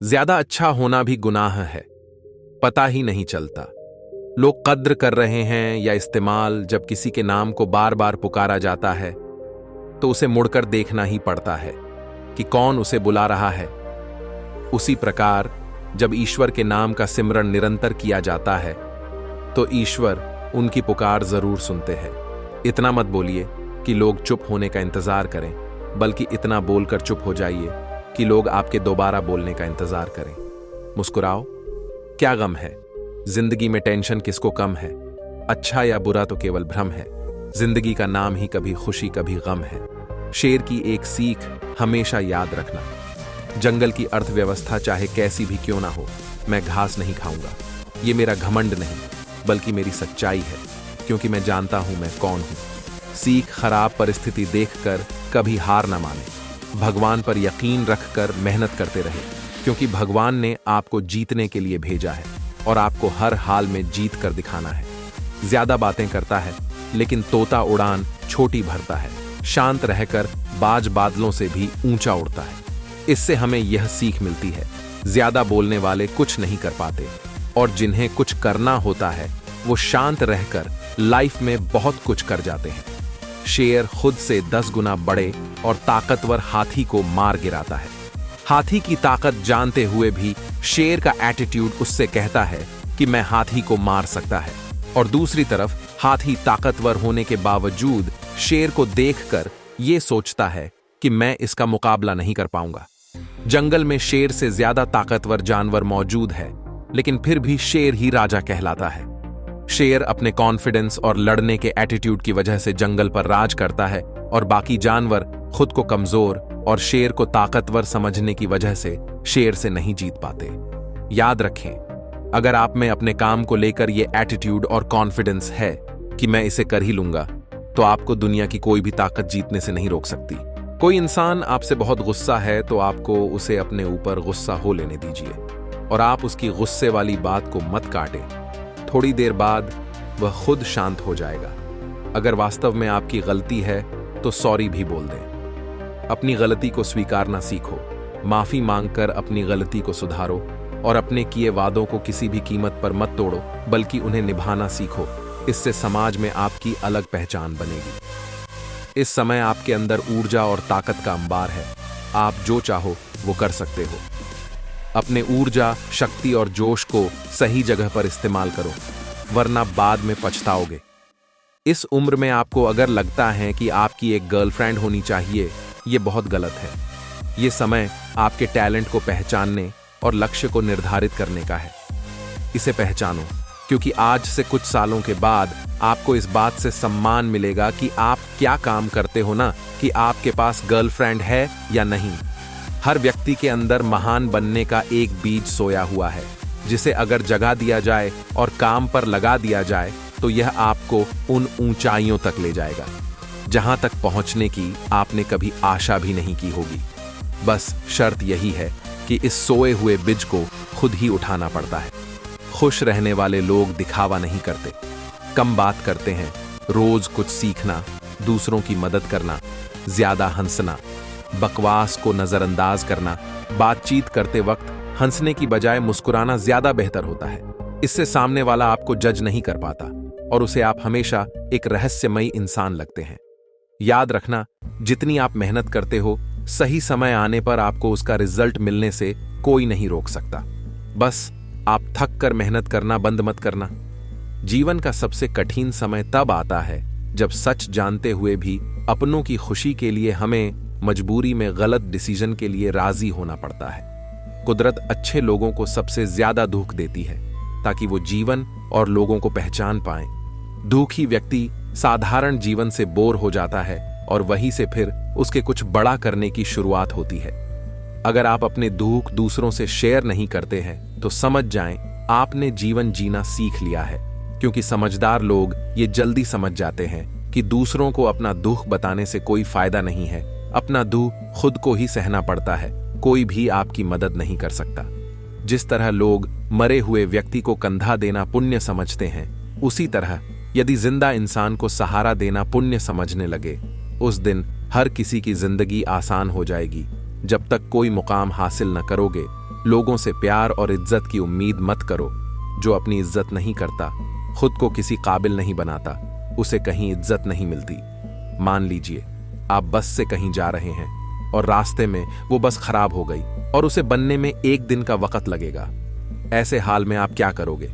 ज्यादा अच्छा होना भी गुनाह है, पता ही नहीं चलता। लोग कद्र कर रहे हैं या इस्तेमाल। जब किसी के नाम को बार बार पुकारा जाता है तो उसे मुड़कर देखना ही पड़ता है कि कौन उसे बुला रहा है। उसी प्रकार जब ईश्वर के नाम का सिमरण निरंतर किया जाता है तो ईश्वर उनकी पुकार जरूर सुनते हैं। इतना मत बोलिए कि लोग चुप होने का इंतजार करें, बल्कि इतना बोलकर चुप हो जाइए कि लोग आपके दोबारा बोलने का इंतजार करें। मुस्कुराओ, क्या गम है? जिंदगी में टेंशन किसको कम है? अच्छा या बुरा तो केवल भ्रम है। जिंदगी का नाम ही कभी खुशी कभी गम है। शेर की एक सीख हमेशा याद रखना, जंगल की अर्थव्यवस्था चाहे कैसी भी क्यों ना हो, मैं घास नहीं खाऊंगा। ये मेरा घमंड नहीं, बल्कि मेरी सच्चाई है, क्योंकि मैं जानता हूं मैं कौन हूं। सीख खराब परिस्थिति देखकर कभी हार ना माने। भगवान पर यकीन रखकर मेहनत करते रहे, क्योंकि भगवान ने आपको जीतने के लिए भेजा है और आपको हर हाल में जीत कर दिखाना है। ज्यादा बातें करता है लेकिन तोता उड़ान छोटी भरता है। शांत रहकर बाज बादलों से भी ऊंचा उड़ता है। इससे हमें यह सीख मिलती है, ज्यादा बोलने वाले कुछ नहीं कर पाते, और जिन्हें कुछ करना होता है वो शांत रहकर लाइफ में बहुत कुछ कर जाते हैं। शेर खुद से 10 गुना बड़े और ताकतवर हाथी को मार गिराता है। हाथी की ताकत जानते हुए भी शेर का एटीट्यूड उससे कहता है कि मैं हाथी को मार सकता है, और दूसरी तरफ हाथी ताकतवर होने के बावजूद शेर को देखकर यह सोचता है कि मैं इसका मुकाबला नहीं कर पाऊंगा। जंगल में शेर से ज्यादा ताकतवर जानवर मौजूद है, लेकिन फिर भी शेर ही राजा कहलाता है। शेर अपने कॉन्फिडेंस और लड़ने के एटीट्यूड की वजह से जंगल पर राज करता है, और बाकी जानवर खुद को कमजोर और शेर को ताकतवर समझने की वजह से शेर से नहीं जीत पाते। याद रखें, अगर आप में अपने काम को लेकर यह एटीट्यूड और कॉन्फिडेंस है कि मैं इसे कर ही लूंगा, तो आपको दुनिया की कोई भी ताकत जीतने से नहीं रोक सकती। कोई इंसान आपसे बहुत गुस्सा है तो आपको उसे अपने ऊपर गुस्सा हो लेने दीजिए, और आप उसकी गुस्से वाली बात को मत काटें। थोड़ी देर बाद वह खुद शांत हो जाएगा। अगर वास्तव में आपकी गलती है तो सॉरी भी बोल दें। अपनी गलती को स्वीकारना सीखो, माफी मांगकर अपनी गलती को सुधारो, और अपने किए वादों को किसी भी कीमत पर मत तोड़ो, बल्कि उन्हें निभाना सीखो। इससे समाज में आपकी अलग पहचान बनेगी। इस समय आपके अंदर ऊर्जा और ताकत का अंबार है। आप जो चाहो वो कर सकते हो। अपने ऊर्जा, शक्ति और जोश को सही जगह पर इस्तेमाल करो, वरना बाद में पछताओगे। इस उम्र में आपको अगर लगता है कि आपकी एक गर्लफ्रेंड होनी चाहिए, ये बहुत गलत है। ये समय आपके टैलेंट को पहचानने और लक्ष्य को निर्धारित करने का है। इसे पहचानो, क्योंकि आज से कुछ सालों के बाद आपको इस बात से सम्मान मिलेगा कि आप क्या काम करते हो, ना कि आपके पास गर्लफ्रेंड है या नहीं। हर व्यक्ति के अंदर महान बनने का एक बीज सोया हुआ है, जिसे अगर जगा दिया जाए और काम पर लगा दिया जाए तो यह आपको उन ऊंचाइयों तक ले जाएगा जहां तक पहुंचने की आपने कभी आशा भी नहीं की होगी। बस शर्त यही है कि इस सोए हुए बीज को खुद ही उठाना पड़ता है। खुश रहने वाले लोग दिखावा नहीं करते, कम बात करते हैं। रोज कुछ सीखना, दूसरों की मदद करना, ज्यादा हंसना, बकवास को नजरअंदाज करना। बातचीत करते वक्त हंसने की बजाय मुस्कुराना ज्यादा बेहतर होता है। इससे सामने वाला आपको जज नहीं कर पाता और उसे आप हमेशा एक रहस्यमयी इंसान लगते हैं। याद रखना, जितनी आप मेहनत करते हो, सही समय आने पर आपको उसका रिजल्ट मिलने से कोई नहीं रोक सकता। बस आप थक कर मेहनत करना बंद मत करना। जीवन का सबसे कठिन समय तब आता है जब सच जानते हुए भी अपनों की खुशी के लिए हमें मजबूरी में गलत डिसीजन के लिए राजी होना पड़ता है। कुदरत अच्छे लोगों को सबसे ज्यादा दुख देती है ताकि वो जीवन और लोगों को पहचान पाएं। दुखी व्यक्ति साधारण जीवन से बोर हो जाता है और वहीं से फिर उसके कुछ बड़ा करने की शुरुआत होती है। अगर आप अपने दुख दूसरों से शेयर नहीं करते हैं तो समझ जाएं आपने जीवन जीना सीख लिया है, क्योंकि समझदार लोग ये जल्दी समझ जाते हैं कि दूसरों को अपना दुख बताने से कोई फायदा नहीं है। अपना दुख खुद को ही सहना पड़ता है, कोई भी आपकी मदद नहीं कर सकता। जिस तरह लोग मरे हुए व्यक्ति को कंधा देना पुण्य समझते हैं, उसी तरह यदि जिंदा इंसान को सहारा देना पुण्य समझने लगे, उस दिन हर किसी की जिंदगी आसान हो जाएगी। जब तक कोई मुकाम हासिल न करोगे, लोगों से प्यार और इज्जत की उम्मीद मत करो। जो अपनी इज्जत नहीं करता, खुद को किसी काबिल नहीं बनाता, उसे कहीं इज्जत नहीं मिलती। मान लीजिए आप बस से कहीं जा रहे हैं और रास्ते में वो बस खराब हो गई और उसे बनने में 1 दिन का वक्त लगेगा। ऐसे हाल में आप क्या करोगे?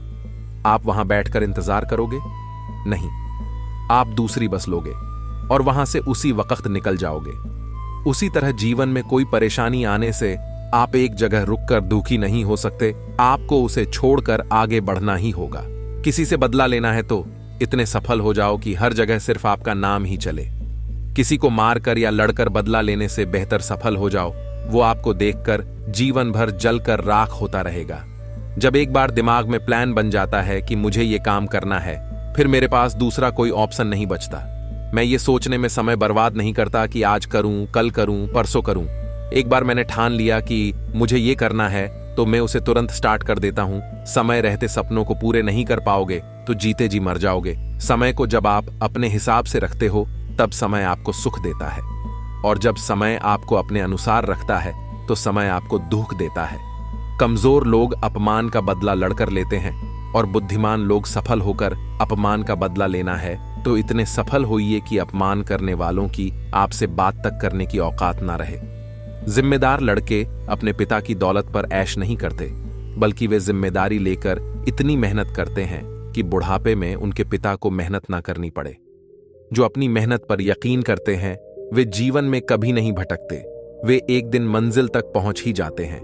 आप वहां बैठकर इंतजार करोगे? नहीं, आप दूसरी बस लोगे और वहां से उसी वक्त निकल जाओगे। उसी तरह जीवन में कोई परेशानी आने से आप एक जगह रुककर दुखी नहीं हो सकते, आपको उसे छोड़कर आगे बढ़ना ही होगा। किसी से बदला लेना है तो इतने सफल हो जाओ कि हर जगह सिर्फ आपका नाम ही चले। किसी को मारकर या लड़कर बदला लेने से बेहतर सफल हो जाओ, वो आपको देखकर जीवन भर जलकर राख होता रहेगा। जब एक बार दिमाग में प्लान बन जाता है कि मुझे ये काम करना है, फिर मेरे पास दूसरा कोई ऑप्शन नहीं बचता। मैं ये सोचने में समय बर्बाद नहीं करता कि आज करूं, कल करूं, परसों करूं। एक बार मैंने ठान लिया कि मुझे ये करना है तो मैं उसे तुरंत स्टार्ट कर देता हूं। समय रहते सपनों को पूरे नहीं कर पाओगे तो जीते जी मर जाओगे। समय को जब आप अपने हिसाब से रखते हो तब समय आपको सुख देता है, और जब समय आपको अपने अनुसार रखता है तो समय आपको दुख देता है। कमजोर लोग अपमान का बदला लड़कर लेते हैं और बुद्धिमान लोग सफल होकर अपमान का बदला लेना है तो इतने सफल होइए कि अपमान करने वालों की आपसे बात तक करने की औकात ना रहे। जिम्मेदार लड़के अपने पिता की दौलत पर ऐश नहीं करते, बल्कि वे जिम्मेदारी लेकर इतनी मेहनत करते हैं कि बुढ़ापे में उनके पिता को मेहनत ना करनी पड़े। जो अपनी मेहनत पर यकीन करते हैं वे जीवन में कभी नहीं भटकते, वे एक दिन मंजिल तक पहुंच ही जाते हैं।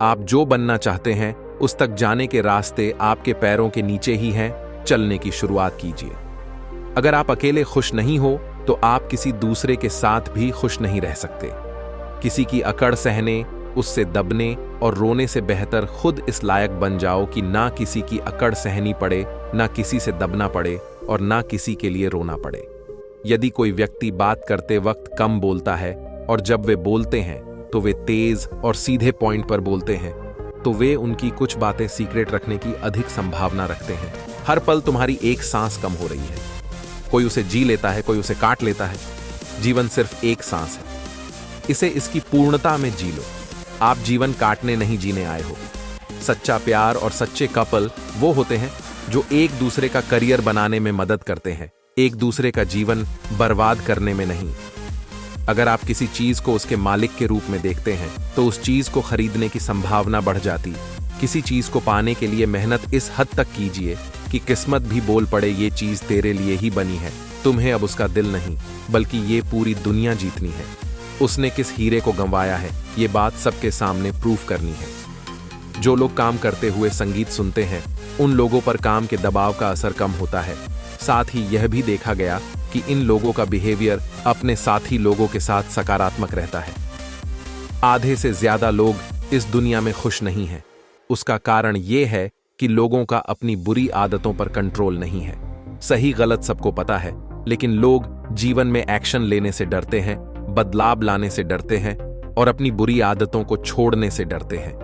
आप जो बनना चाहते हैं उस तक जाने के रास्ते आपके पैरों के नीचे ही हैं, चलने की शुरुआत कीजिए। अगर आप अकेले खुश नहीं हो तो आप किसी दूसरे के साथ भी खुश नहीं रह सकते। किसी की अकड़ सहने, उससे दबने और रोने से बेहतर खुद इस लायक बन जाओ कि ना किसी की अकड़ सहनी पड़े, ना किसी से दबना पड़े और ना किसी के लिए रोना पड़े। यदि कोई व्यक्ति बात करते वक्त कम बोलता है और जब वे बोलते हैं तो वे तेज और सीधे पॉइंट पर बोलते हैं, तो वे उनकी कुछ बातें सीक्रेट रखने की अधिक संभावना रखते हैं। हर पल तुम्हारी एक सांस कम हो रही है। कोई उसे जी लेता है, कोई उसे काट लेता है। जीवन सिर्फ एक सांस है, इसे इसकी पूर्णता में जी लो। आप जीवन काटने नहीं जीने आए हो। सच्चा प्यार और सच्चे कपल वो होते हैं जो एक दूसरे का करियर बनाने में मदद करते हैं, एक दूसरे का जीवन बर्बाद करने में नहीं। अगर आप किसी चीज को उसके मालिक के रूप में देखते हैं तो उस चीज को खरीदने की संभावना बढ़ जाती। किसी चीज को पाने के लिए मेहनत इस हद तक कीजिए कि किस्मत भी बोल पड़े ये चीज तेरे लिए ही बनी है। तुम्हें अब उसका दिल नहीं बल्कि ये पूरी दुनिया जीतनी है। उसने किस हीरे को गंवाया है ये बात सबके सामने प्रूफ करनी है। जो लोग काम करते हुए संगीत सुनते हैं उन लोगों पर काम के दबाव का असर कम होता है। साथ ही यह भी देखा गया कि इन लोगों का बिहेवियर अपने साथी लोगों के साथ सकारात्मक रहता है। आधे से ज्यादा लोग इस दुनिया में खुश नहीं हैं। उसका कारण यह है कि लोगों का अपनी बुरी आदतों पर कंट्रोल नहीं है। सही गलत सबको पता है, लेकिन लोग जीवन में एक्शन लेने से डरते हैं, बदलाव लाने से डरते हैं और अपनी बुरी आदतों को छोड़ने से डरते हैं।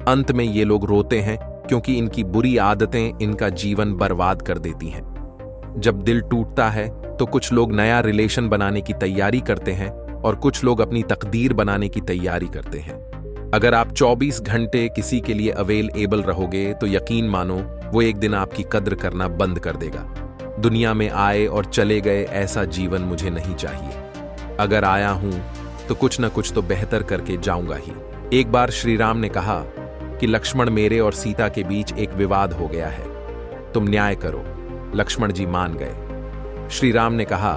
अंत में ये लोग रोते हैं क्योंकि इनकी बुरी आदतें इनका जीवन बर्बाद कर देती हैं। जब दिल टूटता है तो कुछ लोग नया रिलेशन बनाने की तैयारी करते हैं और कुछ लोग अपनी तकदीर बनाने की तैयारी करते हैं। अगर आप 24 घंटे किसी के लिए अवेलेबल रहोगे तो यकीन मानो वो एक दिन आपकी कद्र करना बंद कर देगा। दुनिया में आए और चले गए ऐसा जीवन मुझे नहीं चाहिए। अगर आया हूं तो कुछ न कुछ तो बेहतर करके जाऊंगा ही। एक बार श्री राम ने कहा कि लक्ष्मण मेरे और सीता के बीच एक विवाद हो गया है, तुम न्याय करो। लक्ष्मण जी मान गए। श्री राम ने कहा,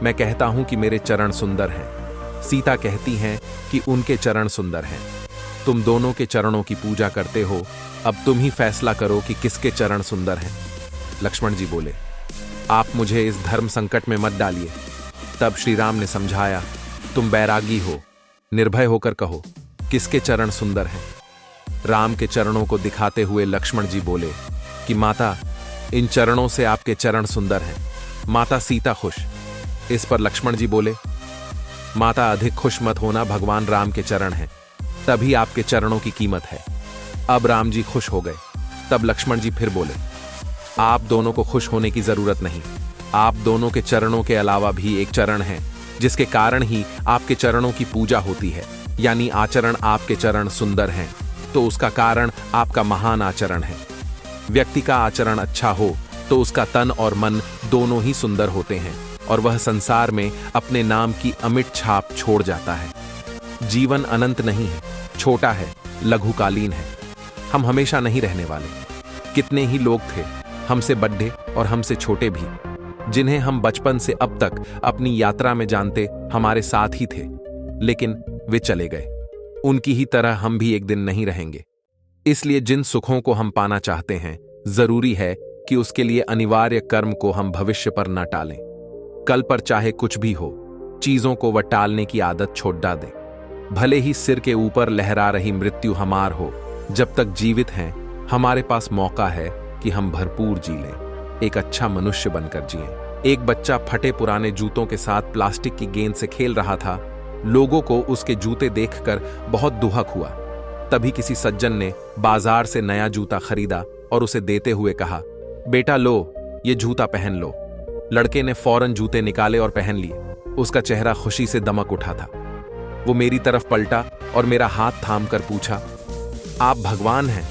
मैं कहता हूं कि मेरे चरण सुंदर हैं। सीता कहती हैं कि उनके चरण सुंदर हैं। तुम दोनों के चरणों की पूजा करते हो, अब तुम ही फैसला करो कि किसके चरण सुंदर हैं। लक्ष्मण जी बोले, आप मुझे इस धर्म संकट में मत डालिए। तब श्री राम ने समझाया, तुम बैरागी हो, निर्भय होकर कहो किसके चरण सुंदर हैं। राम के चरणों को दिखाते हुए लक्ष्मण जी बोले कि माता, इन चरणों से आपके चरण सुंदर हैं। माता सीता खुश। इस पर लक्ष्मण जी बोले, माता अधिक खुश मत होना, भगवान राम के चरण हैं, तभी आपके चरणों की कीमत है। अब राम जी खुश हो गए। तब लक्ष्मण जी फिर बोले, आप दोनों को खुश होने की जरूरत नहीं। आप दोनों के चरणों के अलावा भी एक चरण है जिसके कारण ही आपके चरणों की पूजा होती है, यानी आचरण आपके चरण सुंदर हैं। तो उसका कारण आपका महान आचरण है। व्यक्ति का आचरण अच्छा हो तो उसका तन और मन दोनों ही सुंदर होते हैं और वह संसार में अपने नाम की अमिट छाप छोड़ जाता है। जीवन अनंत नहीं है, छोटा है, लघुकालीन है। हम हमेशा नहीं रहने वाले। कितने ही लोग थे, हमसे बड़े और हमसे छोटे भी, जिन्हें हम बचपन से अब तक अपनी यात्रा में जानते हमारे साथ ही थे, लेकिन वे चले गए। उनकी ही तरह हम भी एक दिन नहीं रहेंगे। इसलिए जिन सुखों को हम पाना चाहते हैं, जरूरी है कि उसके लिए अनिवार्य कर्म को हम भविष्य पर न टालें। कल पर चाहे कुछ भी हो, चीजों को वह टालने की आदत छोड़ दें। भले ही सिर के ऊपर लहरा रही मृत्यु हमार हो, जब तक जीवित हैं हमारे पास मौका है कि हम भरपूर जी लें, एक अच्छा मनुष्य बनकर जिएं। एक बच्चा फटे पुराने जूतों के साथ प्लास्टिक की गेंद से खेल रहा था। लोगों को उसके जूते देखकर बहुत दुहक हुआ। तभी किसी सज्जन ने बाजार से नया जूता खरीदा और उसे देते हुए कहा, बेटा लो, ये जूता पहन लो। लड़के ने फौरन जूते निकाले और पहन लिए। उसका चेहरा खुशी से दमक उठा था। वो मेरी तरफ पलटा और मेरा हाथ थामकर पूछा, आप भगवान हैं?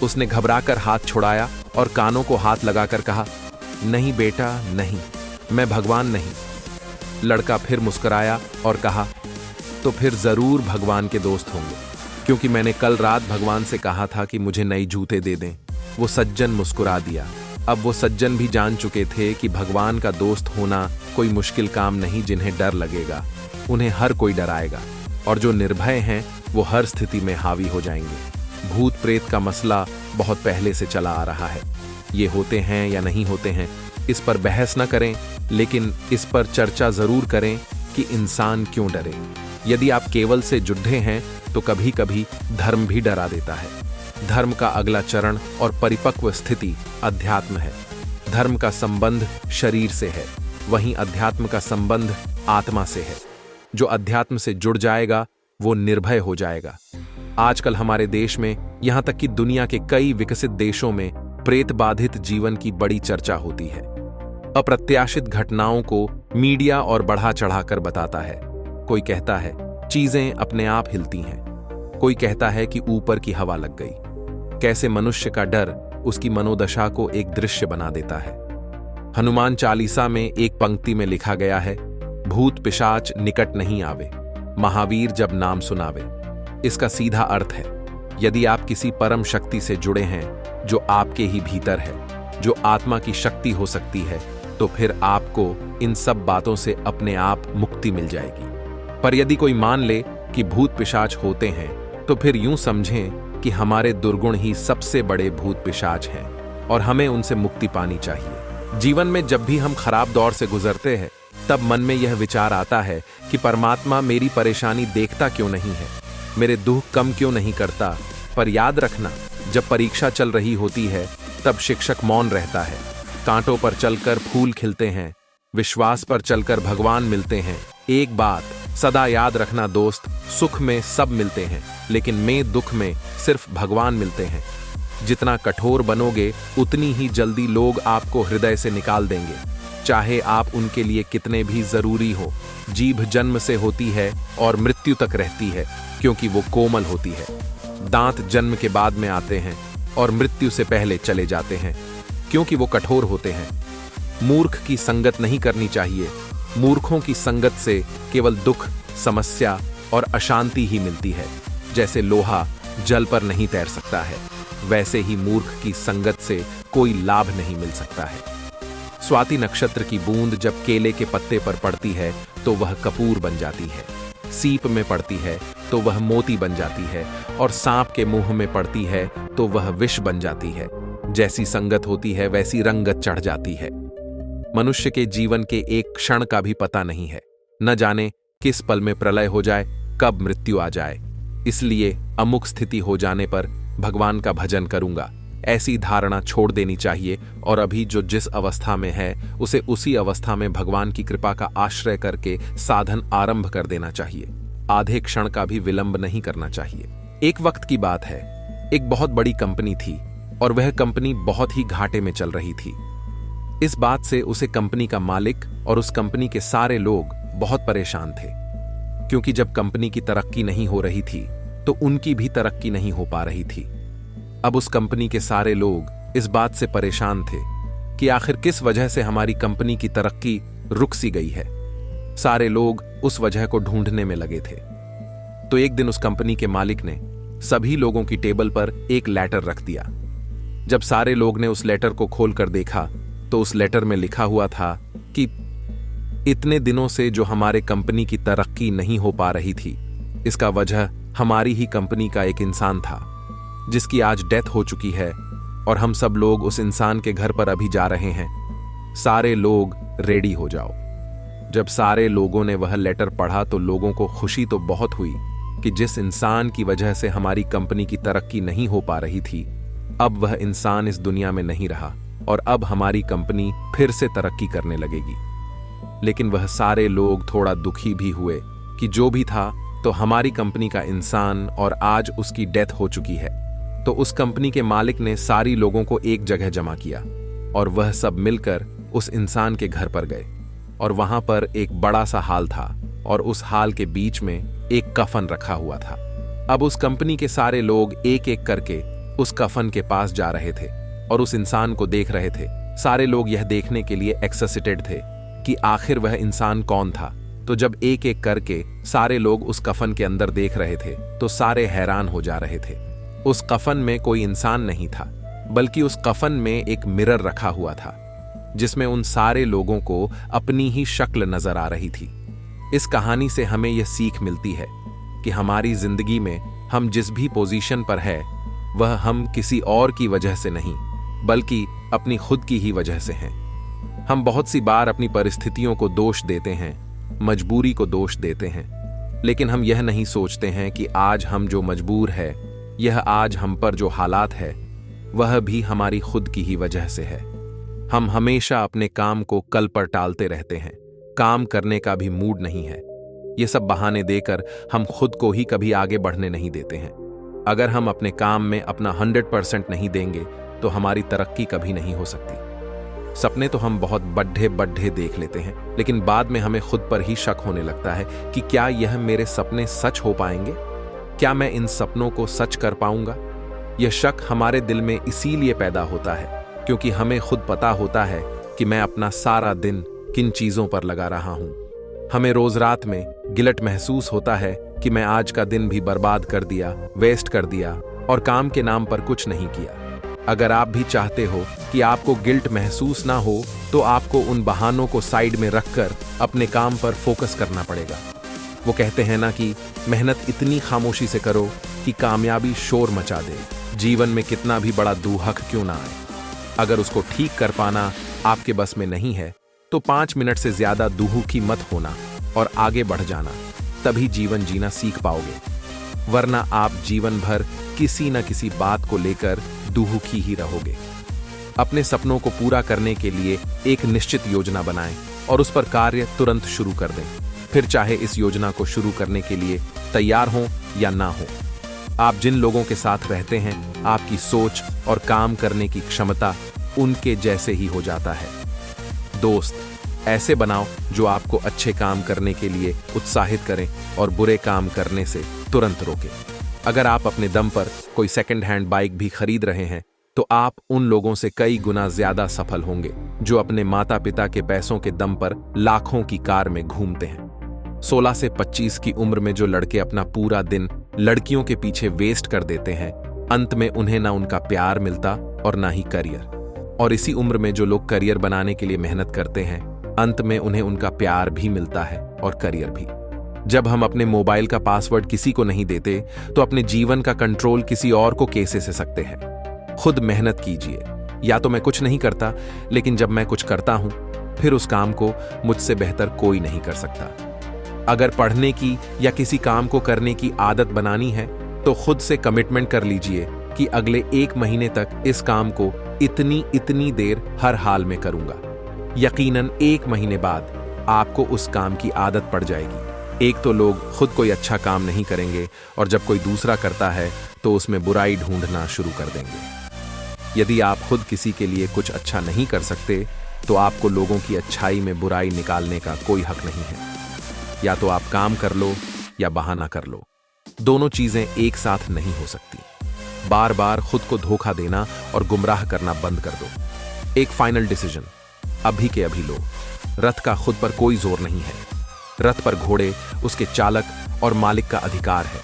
उसने घबराकर हाथ छुड़ाया और कानों को हाथ लगाकर कहा, नहीं बेटा नहीं, मैं भगवान नहीं। लड़का फिर मुस्कुराया और कहा, तो फिर जरूर भगवान के दोस्त होंगे, क्योंकि मैंने कल रात भगवान से कहा था कि मुझे नए जूते दे दें। वो सज्जन मुस्कुरा दिया। अब वो सज्जन भी जान चुके थे कि भगवान का दोस्त होना कोई मुश्किल काम नहीं। जिन्हें डर लगेगा उन्हें हर कोई डराएगा, और जो निर्भय हैं वो हर स्थिति में हावी हो जाएंगे। भूत प्रेत का मसला बहुत पहले से चला आ रहा है। ये होते हैं या नहीं होते हैं, इस पर बहस न करें, लेकिन इस पर चर्चा जरूर करें कि इंसान क्यों डरे। यदि आप केवल से जुड़े हैं तो कभी कभी धर्म भी डरा देता है। धर्म का अगला चरण और परिपक्व स्थिति अध्यात्म है। धर्म का संबंध शरीर से है, वहीं अध्यात्म का संबंध आत्मा से है। जो अध्यात्म से जुड़ जाएगा वो निर्भय हो जाएगा। आजकल हमारे देश में, यहां तक कि दुनिया के कई विकसित देशों में प्रेत बाधित जीवन की बड़ी चर्चा होती है। अप्रत्याशित घटनाओं को मीडिया और बढ़ा चढ़ाकर बताता है। कोई कहता है चीजें अपने आप हिलती हैं, कोई कहता है कि ऊपर की हवा लग गई। कैसे मनुष्य का डर उसकी मनोदशा को एक दृश्य बना देता है। हनुमान चालीसा में एक पंक्ति में लिखा गया है, भूत पिशाच निकट नहीं आवे, महावीर जब नाम सुनावे। इसका सीधा अर्थ है, यदि आप किसी परम शक्ति से जुड़े हैं जो आपके ही भीतर है, जो आत्मा की शक्ति हो सकती है, तो फिर आपको इन सब बातों से अपने आप मुक्ति मिल जाएगी। पर यदि कोई मान ले कि भूत पिशाच होते हैं, तो फिर यूं समझें कि हमारे दुर्गुण ही सबसे बड़े भूत पिशाच हैं और हमें उनसे मुक्ति पानी चाहिए। जीवन में जब भी हम खराब दौर से गुजरते हैं, तब मन में यह विचार आता है कि परमात्मा मेरी परेशानी देखता क्यों नहीं है, मेरे दुख कम क्यों नहीं करता। पर याद रखना, जब परीक्षा चल रही होती है तब शिक्षक मौन रहता है। कांटों पर चलकर फूल खिलते हैं, विश्वास पर चलकर भगवान मिलते हैं। एक बात सदा याद रखना दोस्त, सुख में सब मिलते हैं, लेकिन में दुख में सिर्फ भगवान मिलते हैं। जितना कठोर बनोगे उतनी ही जल्दी लोग आपको हृदय से निकाल देंगे, चाहे आप उनके लिए कितने भी जरूरी हो। जीभ जन्म से होती है और मृत्यु तक रहती है, क्योंकि वो कोमल होती है। दांत जन्म के बाद में आते हैं और मृत्यु से पहले चले जाते हैं, क्योंकि वो कठोर होते हैं। मूर्ख की संगत नहीं करनी चाहिए। मूर्खों की संगत से केवल दुख, समस्या और अशांति ही मिलती है। जैसे लोहा जल पर नहीं तैर सकता है, वैसे ही मूर्ख की संगत से कोई लाभ नहीं मिल सकता है। स्वाति नक्षत्र की बूंद जब केले के पत्ते पर पड़ती है तो वह कपूर बन जाती है, सीप में पड़ती है तो वह मोती बन जाती है, और सांप के मुंह में पड़ती है तो वह विष बन जाती है। जैसी संगत होती है वैसी रंगत चढ़ जाती है। मनुष्य के जीवन के एक क्षण का भी पता नहीं है, न जाने किस पल में प्रलय हो जाए, कब मृत्यु आ जाए। इसलिए अमुक स्थिति हो जाने पर भगवान का भजन करूंगा, ऐसी धारणा छोड़ देनी चाहिए और अभी जो जिस अवस्था में है उसे उसी अवस्था में भगवान की कृपा का आश्रय करके साधन आरंभ कर देना चाहिए। आधे क्षण का भी विलंब नहीं करना चाहिए। एक वक्त की बात है, एक बहुत बड़ी कंपनी थी और वह कंपनी बहुत ही घाटे में चल रही थी। इस बात से उसे कंपनी का मालिक और उस कंपनी के सारे लोग बहुत परेशान थे, क्योंकि जब कंपनी की तरक्की नहीं हो रही थी तो उनकी भी तरक्की नहीं हो पा रही थी। अब उस कंपनी के सारे लोग इस बात से परेशान थे कि आखिर किस वजह से हमारी कंपनी की तरक्की रुक सी गई है। सारे लोग उस वजह को ढूंढने में लगे थे। तो एक दिन उस कंपनी के मालिक ने सभी लोगों की टेबल पर एक लेटर रख दिया। जब सारे लोग ने उस लेटर को खोलकर देखा तो उस लेटर में लिखा हुआ था कि इतने दिनों से जो हमारे कंपनी की तरक्की नहीं हो पा रही थी, इसका वजह हमारी ही कंपनी का एक इंसान था जिसकी आज डेथ हो चुकी है, और हम सब लोग उस इंसान के घर पर अभी जा रहे हैं। सारे लोग रेडी हो जाओ। जब सारे लोगों ने वह लेटर पढ़ा तो लोगों को खुशी तो बहुत हुई कि जिस इंसान की वजह से हमारी कंपनी की तरक्की नहीं हो पा रही थी, अब वह इंसान इस दुनिया में नहीं रहा और अब हमारी कंपनी फिर से तरक्की करने लगेगी। लेकिन वह सारे लोग थोड़ा दुखी भी हुए कि जो भी था तो हमारी कंपनी का इंसान और आज उसकी डेथ हो चुकी है। तो उस कंपनी के मालिक ने सारी लोगों को एक जगह जमा किया और वह सब मिलकर उस इंसान के घर पर गए, और वहां पर एक बड़ा सा हाल था और उस हाल के बीच में एक कफन रखा हुआ था। अब उस कंपनी के सारे लोग एक एक करके उस कफन के पास जा रहे थे और उस इंसान को देख रहे थे। सारे लोग यह देखने के लिए एक्साइटेड थे कि आखिर वह इंसान कौन था। तो जब एक एक करके सारे लोग उस कफन के अंदर देख रहे थे तो सारे हैरान हो जा रहे थे। उस कफन में कोई इंसान नहीं था, बल्कि उस कफन में एक मिरर रखा हुआ था जिसमें उन सारे लोगों को अपनी ही शक्ल नजर आ रही थी। इस कहानी से हमें यह सीख मिलती है कि हमारी जिंदगी में हम जिस भी पोजीशन पर है वह हम किसी और की वजह से नहीं, बल्कि अपनी खुद की ही वजह से हैं। हम बहुत सी बार अपनी परिस्थितियों को दोष देते हैं, मजबूरी को दोष देते हैं, लेकिन हम यह नहीं सोचते हैं कि आज हम जो मजबूर है, यह आज हम पर जो हालात है, वह भी हमारी खुद की ही वजह से है। हम हमेशा अपने काम को कल पर टालते रहते हैं, काम करने का भी मूड नहीं है। ये सब बहाने देकर हम खुद को ही कभी आगे बढ़ने नहीं देते हैं। अगर हम अपने काम में अपना 100% नहीं देंगे तो हमारी तरक्की कभी नहीं हो सकती। सपने तो हम बहुत बड्ढे बड्ढे देख लेते हैं, लेकिन बाद में हमें खुद पर ही शक होने लगता है कि क्या यह मेरे सपने सच हो पाएंगे? क्या मैं इन सपनों को सच कर पाऊंगा? यह शक हमारे दिल में इसीलिए पैदा होता है क्योंकि हमें खुद पता होता है कि मैं अपना सारा दिन किन चीजों पर लगा रहा हूं। हमें रोज रात में गिल्ट महसूस होता है कि मैं आज का दिन भी बर्बाद कर दिया, वेस्ट कर दिया और काम के नाम पर कुछ नहीं किया। अगर आप भी चाहते हो कि आपको गिल्ट महसूस ना हो तो आपको उन बहानों को साइड में रखकर अपने काम पर फोकस करना पड़ेगा। वो कहते हैं ना कि मेहनत इतनी खामोशी से करो कि कामयाबी शोर मचा दे। जीवन में कितना भी बड़ा दुहक क्यों ना आए, अगर उसको ठीक कर पाना आपके बस में नहीं है तो 5 मिनट से ज्यादा दुहुकी मत होना और आगे बढ़ जाना, तभी जीवन जीना सीख पाओगे। वरना आप जीवन भर किसी न किसी बात को लेकर दुहुकी ही रहोगे। अपने सपनों को पूरा करने के लिए एक निश्चित योजना बनाएं और उस पर कार्य तुरंत शुरू कर दें। फिर चाहे इस योजना को शुरू करने के लिए तैयार हो या ना हो। आप जिन लोगों के साथ रहते हैं, आपकी सोच और काम करने की क्षमता उनके जैसे ही हो जाता है। दोस्त ऐसे बनाओ जो आपको अच्छे काम करने के लिए उत्साहित करें और बुरे काम करने से तुरंत रोकें। अगर आप अपने दम पर कोई सेकंड हैंड बाइक भी खरीद रहे हैं तो आप उन लोगों से कई गुना ज्यादा सफल होंगे जो अपने माता पिता के पैसों के दम पर लाखों की कार में घूमते हैं। 16 से 25 की उम्र में जो लड़के अपना पूरा दिन लड़कियों के पीछे वेस्ट कर देते हैं, अंत में उन्हें ना उनका प्यार मिलता और ना ही करियर। और इसी उम्र में जो लोग करियर बनाने के लिए मेहनत करते हैं, अंत में उन्हें उनका प्यार भी मिलता है और करियर भी। जब हम अपने मोबाइल का पासवर्ड किसी को नहीं देते तो अपने जीवन का कंट्रोल किसी और को कैसे से सकते हैं। खुद मेहनत कीजिए। या तो मैं कुछ नहीं करता, लेकिन जब मैं कुछ करता हूं फिर उस काम को मुझसे बेहतर कोई नहीं कर सकता। अगर पढ़ने की या किसी काम को करने की आदत बनानी है तो खुद से कमिटमेंट कर लीजिए कि अगले 1 महीने तक इस काम को इतनी देर हर हाल में करूंगा। यकीनन 1 महीने बाद आपको उस काम की आदत पड़ जाएगी। एक तो लोग खुद कोई अच्छा काम नहीं करेंगे और जब कोई दूसरा करता है तो उसमें बुराई ढूंढना शुरू कर देंगे। यदि आप खुद किसी के लिए कुछ अच्छा नहीं कर सकते तो आपको लोगों की अच्छाई में बुराई निकालने का कोई हक नहीं है। या तो आप काम कर लो या बहाना कर लो। दोनों चीजें एक साथ नहीं हो सकती। बार बार खुद को धोखा देना और गुमराह करना बंद कर दो। एक फाइनल डिसीजन अभी के अभी लो। रथ का खुद पर कोई जोर नहीं है। रथ पर घोड़े, उसके चालक और मालिक का अधिकार है,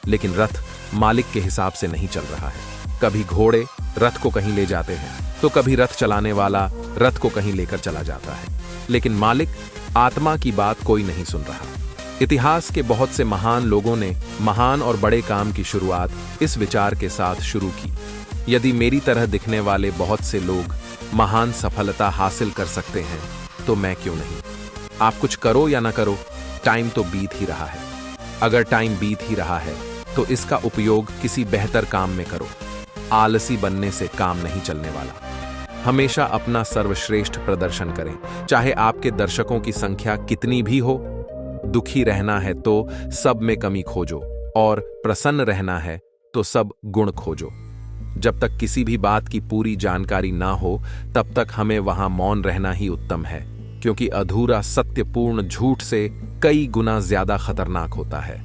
लेकिन रथ मालिक के हिसाब से नहीं चल रहा है। कभी घोड़े रथ को कहीं ले जाते हैं, तो कभी रथ चलाने वाला रथ को कहीं लेकर चला जाता है, लेकिन मालिक आत्मा की बात कोई नहीं सुन रहा। इतिहास के बहुत से महान लोगों ने महान और बड़े काम की शुरुआत इस विचार के साथ शुरू की, यदि मेरी तरह दिखने वाले बहुत से लोग महान सफलता हासिल कर सकते हैं तो मैं क्यों नहीं। आप कुछ करो या ना करो, टाइम तो बीत ही रहा है। अगर टाइम बीत ही रहा है तो इसका उपयोग किसी बेहतर काम में करो। आलसी बनने से काम नहीं चलने वाला। हमेशा अपना सर्वश्रेष्ठ प्रदर्शन करें, चाहे आपके दर्शकों की संख्या कितनी भी हो। दुखी रहना है तो सब में कमी खोजो, और प्रसन्न रहना है तो सब गुण खोजो। जब तक किसी भी बात की पूरी जानकारी ना हो, तब तक हमें वहां मौन रहना ही उत्तम है, क्योंकि अधूरा सत्यपूर्ण झूठ से कई गुना ज्यादा खतरनाक होता है।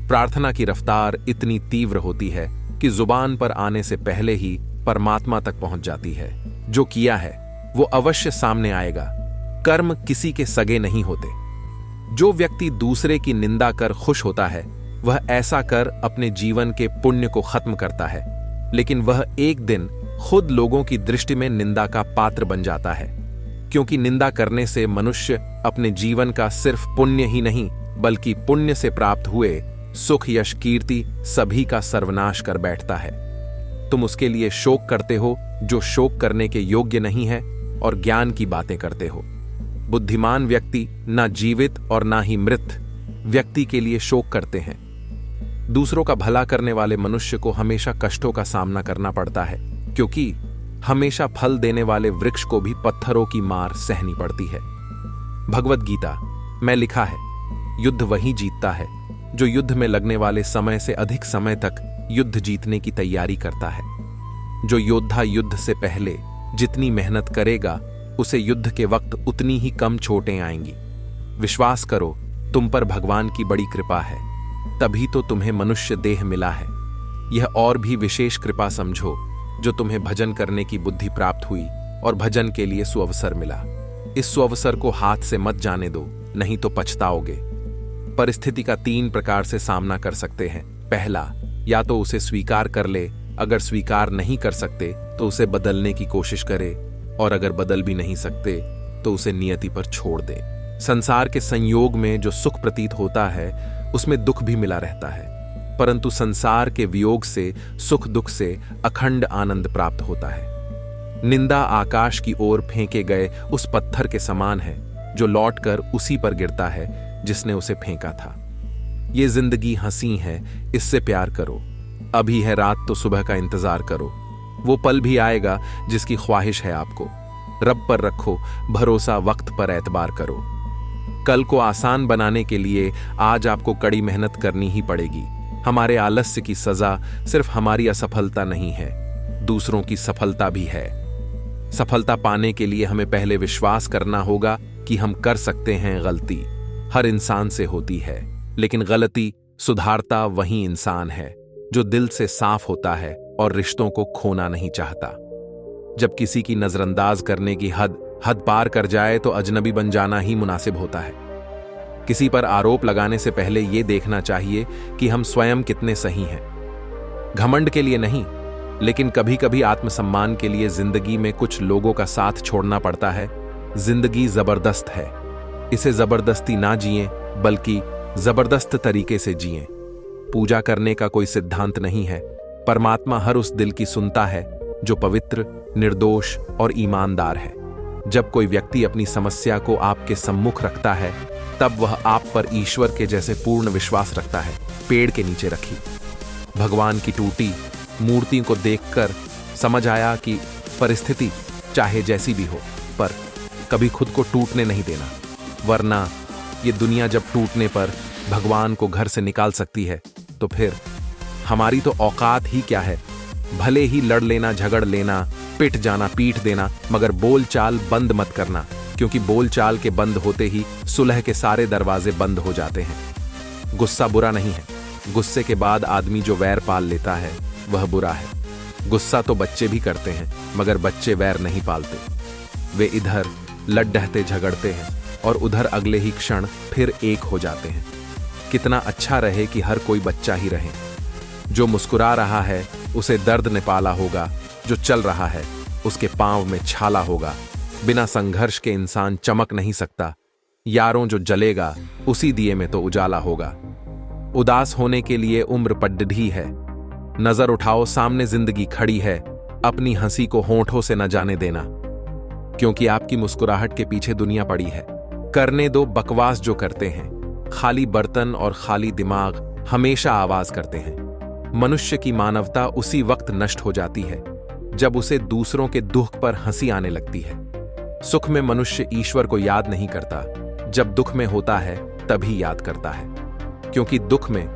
प्रार्थना की रफ्तार इतनी तीव्र होती है कि जुबान पर आने से पहले ही परमात्मा तक पहुंच जाती है। जो किया है वो अवश्य सामने आएगा। कर्म किसी के सगे नहीं होते। जो व्यक्ति दूसरे की निंदा कर खुश होता है, वह ऐसा कर अपने जीवन के पुण्य को खत्म करता है, लेकिन वह एक दिन खुद लोगों की दृष्टि में निंदा का पात्र बन जाता है, क्योंकि निंदा करने से मनुष्य अपने जीवन का सिर्फ पुण्य ही नहीं, बल्कि पुण्य से प्राप्त हुए सुख, यश, कीर्ति सभी का सर्वनाश कर बैठता है। तुम उसके लिए शोक करते हो जो शोक करने के योग्य नहीं है, और ज्ञान की बातें करते हो। बुद्धिमान व्यक्ति ना जीवित और ना ही मृत व्यक्ति के लिए शोक करते हैं। दूसरों का भला करने वाले मनुष्य को हमेशा कष्टों का सामना करना पड़ता है, क्योंकि हमेशा फल देने वाले वृक्ष को भी पत्थरों की मार सहनी पड़ती है। भगवद गीता में लिखा है, युद्ध वही जीतता है जो युद्ध में लगने वाले समय से अधिक समय तक युद्ध जीतने की तैयारी करता है। जो योद्धा युद्ध से पहले जितनी मेहनत करेगा, उसे युद्ध के वक्त उतनी ही कम चोटें आएंगी। विश्वास करो, तुम पर भगवान की बड़ी कृपा है, तभी तो तुम्हें मनुष्य देह मिला है। यह और भी विशेष कृपा समझो जो तुम्हें भजन करने की बुद्धि प्राप्त हुई और भजन के लिए सुअवसर मिला। इस सुअवसर को हाथ से मत जाने दो, नहीं तो पछताओगे। परिस्थिति का 3 प्रकार से सामना कर सकते हैं। पहला, या तो उसे स्वीकार कर ले, अगर स्वीकार नहीं कर सकते तो उसे बदलने की कोशिश करे, और अगर बदल भी नहीं सकते तो उसे नियति पर छोड़ दे। संसार के संयोग में जो सुख प्रतीत होता है उसमें दुख भी मिला रहता है, परंतु संसार के वियोग से, सुख दुख से अखंड आनंद प्राप्त होता है। निंदा आकाश की ओर फेंके गए उस पत्थर के समान है जो लौटकर उसी पर गिरता है जिसने उसे फेंका था। ये जिंदगी हंसी है, इससे प्यार करो। अभी है रात तो सुबह का इंतजार करो। वो पल भी आएगा जिसकी ख्वाहिश है आपको। रब पर रखो भरोसा, वक्त पर एतबार करो। कल को आसान बनाने के लिए आज आपको कड़ी मेहनत करनी ही पड़ेगी। हमारे आलस्य की सजा सिर्फ हमारी असफलता नहीं है, दूसरों की सफलता भी है। सफलता पाने के लिए हमें पहले विश्वास करना होगा कि हम कर सकते हैं। गलती हर इंसान से होती है, लेकिन गलती सुधारता वही इंसान है जो दिल से साफ होता है और रिश्तों को खोना नहीं चाहता। जब किसी की नजरअंदाज करने की हद पार कर जाए तो अजनबी बन जाना ही मुनासिब होता है। किसी पर आरोप लगाने से पहले यह देखना चाहिए कि हम स्वयं कितने सही हैं। घमंड के लिए नहीं, लेकिन कभी कभी आत्मसम्मान के लिए जिंदगी में कुछ लोगों का साथ छोड़ना पड़ता है। जिंदगी जबरदस्त है, इसे जबरदस्ती ना जिएं, बल्कि जबरदस्त तरीके से जिएं। पूजा करने का कोई सिद्धांत नहीं है। परमात्मा हर उस दिल की सुनता है जो पवित्र, निर्दोष और ईमानदार है। जब कोई व्यक्ति अपनी समस्या को आपके सम्मुख रखता है, तब वह आप पर ईश्वर के जैसे पूर्ण विश्वास रखता है। पेड़ के नीचे रखी भगवान की टूटी मूर्ति को देखकर समझ आया कि परिस्थिति चाहे जैसी भी हो, पर कभी खुद को टूटने नहीं देना, वरना ये दुनिया जब टूटने पर भगवान को घर से निकाल सकती है, तो फिर हमारी तो औकात ही क्या है। भले ही लड़ लेना, झगड़ लेना, पिट जाना, पीट देना, मगर बोलचाल बंद मत करना, क्योंकि बोलचाल के बंद होते ही सुलह के सारे दरवाजे बंद हो जाते हैं। गुस्सा बुरा नहीं है, गुस्से के बाद आदमी जो वैर पाल लेता है वह बुरा है। गुस्सा तो बच्चे भी करते हैं, मगर बच्चे वैर नहीं पालते। वे इधर लड्डहते झगड़ते हैं और उधर अगले ही क्षण फिर एक हो जाते हैं। कितना अच्छा रहे कि हर कोई बच्चा ही रहे। जो मुस्कुरा रहा है उसे दर्द ने पाला होगा, जो चल रहा है उसके पांव में छाला होगा। बिना संघर्ष के इंसान चमक नहीं सकता। यारों जो जलेगा उसी दिए में तो उजाला होगा। उदास होने के लिए उम्र पड्डी है। नजर उठाओ सामने जिंदगी खड़ी है, अपनी हंसी को होंठों से न जाने देना, क्योंकि आपकी मुस्कुराहट के पीछे दुनिया पड़ी है। करने दो बकवास जो करते हैं, खाली बर्तन और खाली दिमाग हमेशा आवाज करते हैं। मनुष्य की मानवता उसी वक्त नष्ट हो जाती है जब उसे दूसरों के दुख पर हंसी आने लगती है। सुख में मनुष्य ईश्वर को याद नहीं करता, जब दुख में होता है तभी याद करता है, क्योंकि दुख में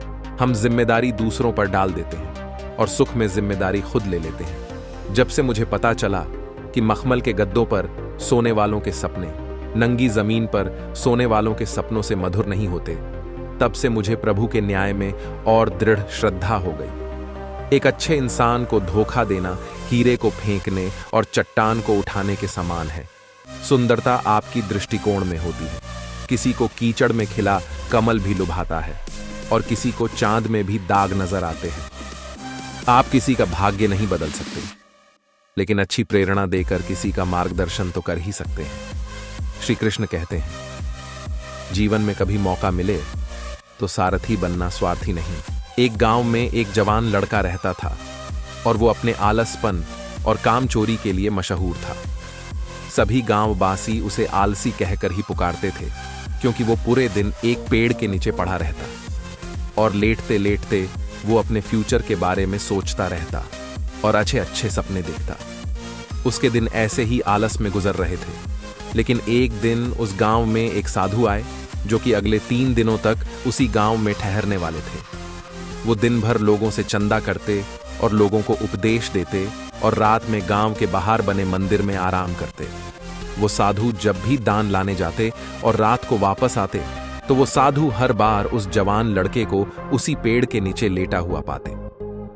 हम जिम्मेदारी दूसरों पर डाल देते हैं और सुख में जिम्मेदारी खुद ले लेते हैं। जब से मुझे पता चला कि मखमल के गद्दों पर सोने वालों के सपने नंगी जमीन पर सोने वालों के सपनों से मधुर नहीं होते, तब से मुझे प्रभु के न्याय में और दृढ़ श्रद्धा हो गई। एक अच्छे इंसान को धोखा देना हीरे को फेंकने और चट्टान को उठाने के समान है। सुंदरता आपकी दृष्टिकोण में होती है। किसी को कीचड़ में खिला कमल भी लुभाता है और किसी को चांद में भी दाग नजर आते हैं। आप किसी का भाग्य नहीं बदल सकते, लेकिन अच्छी प्रेरणा देकर किसी का मार्गदर्शन तो कर ही सकते हैं। श्री कृष्ण कहते हैं, जीवन में कभी मौका मिले तो सारथी बनना स्वार्थी नहीं। एक गांव में एक जवान लड़का रहता था और वो अपने आलसपन और काम चोरी के लिए मशहूर था। सभी गांववासी उसे आलसी कहकर ही पुकारते थे, क्योंकि वो पूरे दिन एक पेड़ के नीचे पड़ा रहता और लेटते लेटते वो अपने फ्यूचर के बारे में सोचता रहता और अच्छे अच्छे सपने देखता। उसके दिन ऐसे ही आलस में गुजर रहे थे, लेकिन एक दिन उस गांव में एक साधु आए जो कि अगले 3 दिनों तक उसी गांव में ठहरने वाले थे। वो दिन भर लोगों से चंदा करते और लोगों को उपदेश देते और रात में गांव के बाहर बने मंदिर में आराम करते। वो साधु जब भी दान लाने जाते और रात को वापस आते तो वो साधु हर बार उस जवान लड़के को उसी पेड़ के नीचे लेटा हुआ पाते।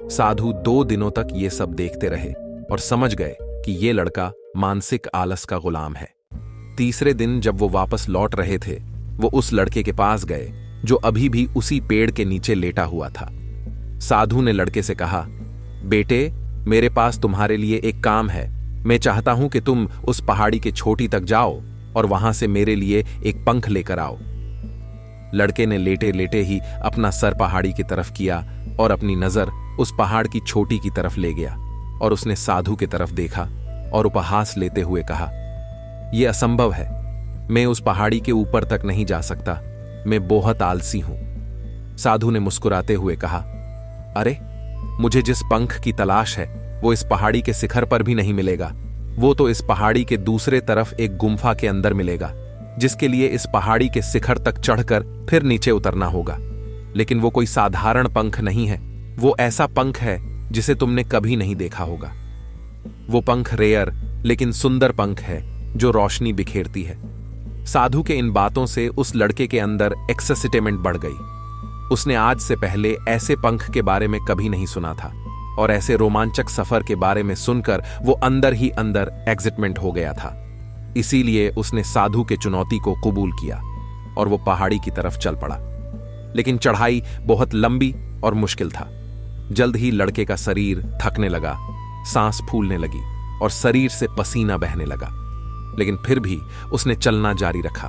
साधु 2 दिनों तक ये सब देखते रहे और समझ गए कि ये लड़का मानसिक आलस का गुलाम है। तीसरे दिन जब वो वापस लौट रहे थे, वो उस लड़के के पास गए जो अभी भी उसी पेड़ के नीचे लेटा हुआ था। साधु ने लड़के से कहा, बेटे, मेरे पास तुम्हारे लिए एक काम है। मैं चाहता हूं कि तुम उस पहाड़ी के चोटी तक जाओ और वहां से मेरे लिए एक पंख लेकर आओ। लड़के ने लेटे लेटे ही अपना सर पहाड़ी की तरफ किया और अपनी नजर उस पहाड़ की चोटी की तरफ ले गया और उसने साधु की तरफ देखा और उपहास लेते हुए कहा, यह असंभव है। मैं उस पहाड़ी के ऊपर तक नहीं जा सकता। मैं बहुत आलसी हूं। साधु ने मुस्कुराते हुए कहा, अरे, मुझे जिस पंख की तलाश है वो इस पहाड़ी के शिखर पर भी नहीं मिलेगा। वो तो इस पहाड़ी के दूसरे तरफ एक गुम्फा के अंदर मिलेगा, जिसके लिए इस पहाड़ी के शिखर तक चढ़कर फिर नीचे उतरना होगा। लेकिन वो कोई साधारण पंख नहीं है। वो ऐसा पंख है जिसे तुमने कभी नहीं देखा होगा। वो पंख रेयर लेकिन सुंदर पंख है जो रोशनी बिखेरती है। साधु के इन बातों से उस लड़के के अंदर एक्साइटमेंट बढ़ गई। उसने आज से पहले ऐसे पंख के बारे में कभी नहीं सुना था और ऐसे रोमांचक सफर के बारे में सुनकर वो अंदर ही अंदर एक्साइटमेंट हो गया था। इसीलिए उसने साधु के चुनौती को कबूल किया और वो पहाड़ी की तरफ चल पड़ा। लेकिन चढ़ाई बहुत लंबी और मुश्किल था। जल्द ही लड़के का शरीर थकने लगा, सांस फूलने लगी और शरीर से पसीना बहने लगा। लेकिन फिर भी उसने चलना जारी रखा।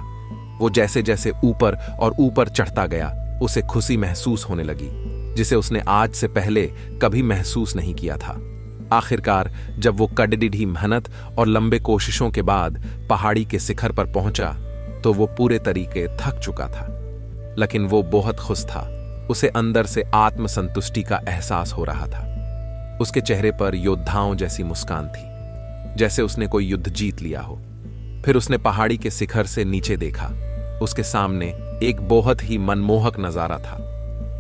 वो जैसे जैसे ऊपर और ऊपर चढ़ता गया, उसे खुशी महसूस होने लगी, जिसे उसने आज से पहले कभी महसूस नहीं किया था। आखिरकार जब वो कड़िढ़ी मेहनत और लंबे कोशिशों के बाद पहाड़ी के शिखर पर पहुंचा तो वो पूरे तरीके थक चुका था, लेकिन वो बहुत खुश था। उसे अंदर से आत्मसंतुष्टि का एहसास हो रहा था। उसके चेहरे पर योद्धाओं जैसी मुस्कान थी, जैसे उसने कोई युद्ध जीत लिया हो। फिर उसने पहाड़ी के शिखर से नीचे देखा। उसके सामने एक बहुत ही मनमोहक नजारा था,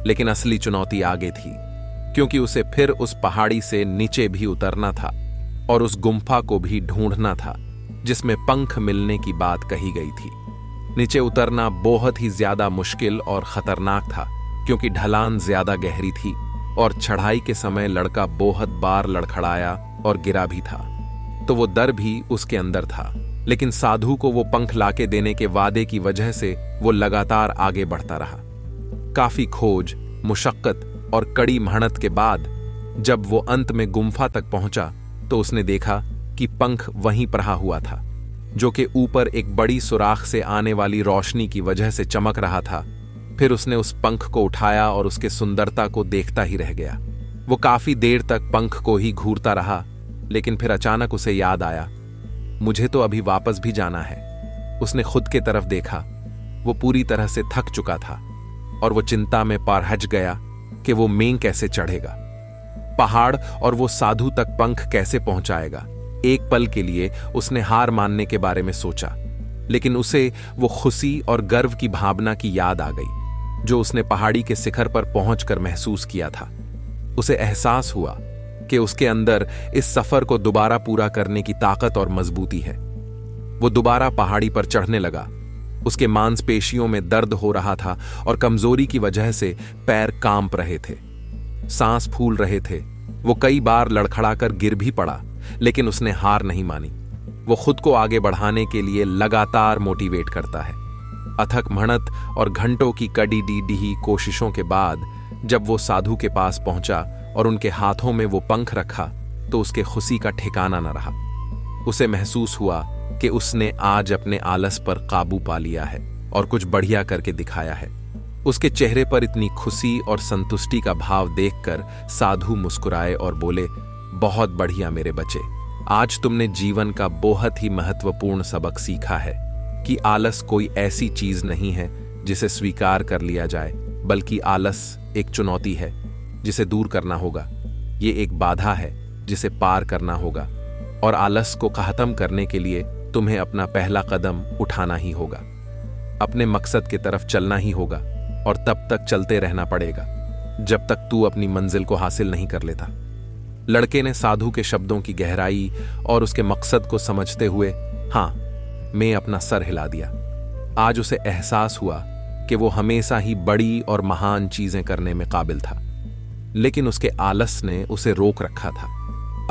लेकिन असली चुनौती आगे थी, क्योंकि उसे फिर उस पहाड़ी से नीचे भी उतरना था और उस गुम्फा को भी ढूंढना था जिसमें पंख मिलने की बात कही गई थी। नीचे उतरना बहुत ही ज्यादा मुश्किल और खतरनाक था, क्योंकि ढलान ज्यादा गहरी थी और चढ़ाई के समय लड़का बहुत बार लड़खड़ाया और गिरा भी था, तो वो डर भी उसके अंदर था। लेकिन साधु को वो पंख लाके देने के वादे की वजह से वो लगातार आगे बढ़ता रहा। काफी खोज, मुशक्कत और कड़ी मेहनत के बाद जब वो अंत में गुम्फा तक पहुंचा तो उसने देखा कि पंख वहीं पड़ा हुआ था, जो कि ऊपर एक बड़ी सुराख से आने वाली रोशनी की वजह से चमक रहा था। फिर उसने उस पंख को उठाया और उसके सुंदरता को देखता ही रह गया। वो काफी देर तक पंख को ही घूरता रहा, लेकिन फिर अचानक उसे याद आया, मुझे तो अभी वापस भी जाना है। उसने खुद के तरफ देखा। वो पूरी तरह से थक चुका था और वो चिंता में पारहज गया कि वो मेंग कैसे चढ़ेगा, पहाड़ और वो साधु तक पंख कैसे पहुंचाएगा। एक पल के लिए उसने हार मानने के बारे में सोचा, लेकिन उसे वो खुशी और गर्व की भावना की याद आ गई जो उसने पहाड़ी के शिखर पर पहुंचकर महसूस किया था। उसे एहसास हुआ कि उसके अंदर इस सफर को दोबारा पूरा करने की ताकत और मजबूती है। वो दोबारा पहाड़ी पर चढ़ने लगा। उसके मांसपेशियों में दर्द हो रहा था और कमजोरी की वजह से पैर कांप रहे थे, सांस फूल रहे थे। वो कई बार लड़खड़ाकर गिर भी पड़ा, लेकिन उसने हार नहीं मानी। वो खुद को आगे बढ़ाने के लिए लगातार मोटिवेट करता है। अथक मेहनत और घंटों की कड़ी डीडी कोशिशों के बाद जब वो साधु के पास पहुंचा और उनके हाथों में वो पंख रखा तो उसके खुशी का ठिकाना न रहा। उसे महसूस हुआ कि उसने आज अपने आलस पर काबू पा लिया है और कुछ बढ़िया करके दिखाया है। उसके चेहरे पर इतनी खुशी और संतुष्टि का भाव देखकर साधु मुस्कुराए और बोले, बहुत बढ़िया मेरे बच्चे, आज तुमने जीवन का बहुत ही महत्वपूर्ण सबक सीखा है कि आलस कोई ऐसी चीज नहीं है जिसे स्वीकार कर लिया जाए, बल्कि आलस एक चुनौती है जिसे दूर करना होगा। ये एक बाधा है जिसे पार करना होगा और आलस को खत्म करने के लिए तुम्हें अपना पहला कदम उठाना ही होगा। अपने मकसद की तरफ चलना ही होगा और तब तक चलते रहना पड़ेगा जब तक तू अपनी मंजिल को हासिल नहीं कर लेता। लड़के ने साधु के शब्दों की गहराई और उसके मकसद को समझते हुए हाँ मैं अपना सर हिला दिया। आज उसे एहसास हुआ कि वो हमेशा ही बड़ी और महान चीजें करने में काबिल था, लेकिन उसके आलस ने उसे रोक रखा था।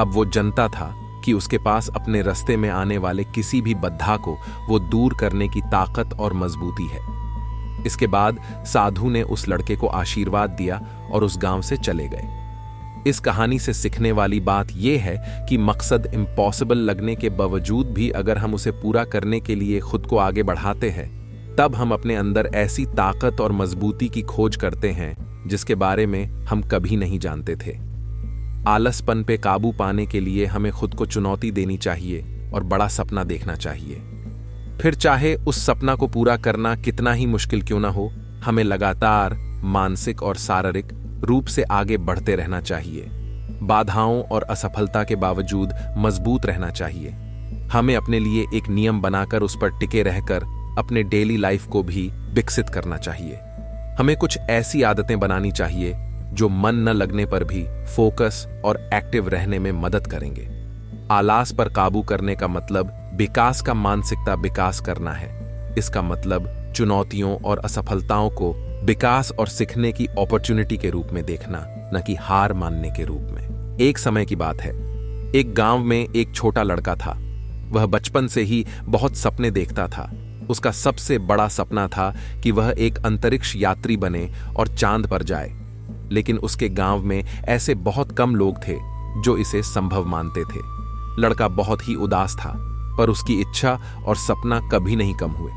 अब वो जानता था कि उसके पास अपने रास्ते में आने वाले किसी भी बाधा को वो दूर करने की ताकत और मजबूती है। इसके बाद साधु ने उस लड़के को आशीर्वाद दिया और उस गांव से चले गए। इस कहानी से सीखने वाली बात यह है कि मकसद इम्पॉसिबल लगने के बावजूद भी अगर हम उसे पूरा करने के लिए खुद को आगे बढ़ाते हैं, तब हम अपने अंदर ऐसी ताकत और मजबूती की खोज करते हैं जिसके बारे में हम कभी नहीं जानते थे। आलसपन पे काबू पाने के लिए हमें खुद को चुनौती देनी चाहिए और बड़ा सपना देखना चाहिए। फिर चाहे उस सपना को पूरा करना कितना ही मुश्किल क्यों ना हो, हमें लगातार मानसिक और शारीरिक रूप से आगे बढ़ते रहना चाहिए। बाधाओं और असफलता के बावजूद मजबूत रहना चाहिए। हमें अपने लिए एक नियम बनाकर उस पर टिके रहकर अपने डेली लाइफ को भी विकसित करना चाहिए। हमें कुछ ऐसी आदतें बनानी चाहिए जो मन न लगने पर भी फोकस और एक्टिव रहने में मदद करेंगे। आलस पर काबू करने का मतलब विकास का मानसिकता विकास करना है। इसका मतलब चुनौतियों और असफलताओं को विकास और सीखने की अपॉर्चुनिटी के रूप में देखना, न कि हार मानने के रूप में। एक समय की बात है, एक गांव में एक छोटा लड़का था। वह बचपन से ही बहुत सपने देखता था। उसका सबसे बड़ा सपना था कि वह एक अंतरिक्ष यात्री बने और चांद पर जाए, लेकिन उसके गांव में ऐसे बहुत कम लोग थे जो इसे संभव मानते थे। लड़का बहुत ही उदास था, पर उसकी इच्छा और सपना कभी नहीं कम हुए।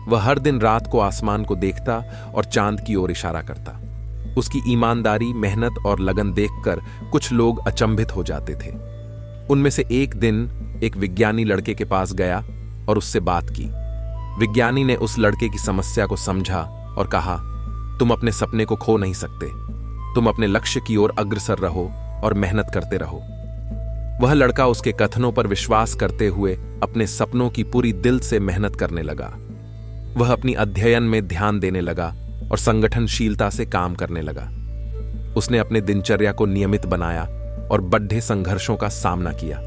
वह हर दिन रात को आसमान को देखता और चांद की ओर इशारा करता। उसकी ईमानदारी, मेहनत और लगन देखकर कुछ लोग अचंभित हो जाते थे। उनमें से एक दिन एक विज्ञानी लड़के के पास गया और उससे बात की। विज्ञानी ने उस लड़के की समस्या को समझा और कहा, तुम अपने सपने को खो नहीं सकते। तुम अपने लक्ष्य की ओर अग्रसर रहो और मेहनत करते रहो। वह लड़का उसके कथनों पर विश्वास करते हुए अपने सपनों की पूरी दिल से मेहनत करने लगा। वह अपनी अध्ययन में ध्यान देने लगा और संगठनशीलता से काम करने लगा। उसने अपने दिनचर्या को नियमित बनाया और बड़े संघर्षों का सामना किया।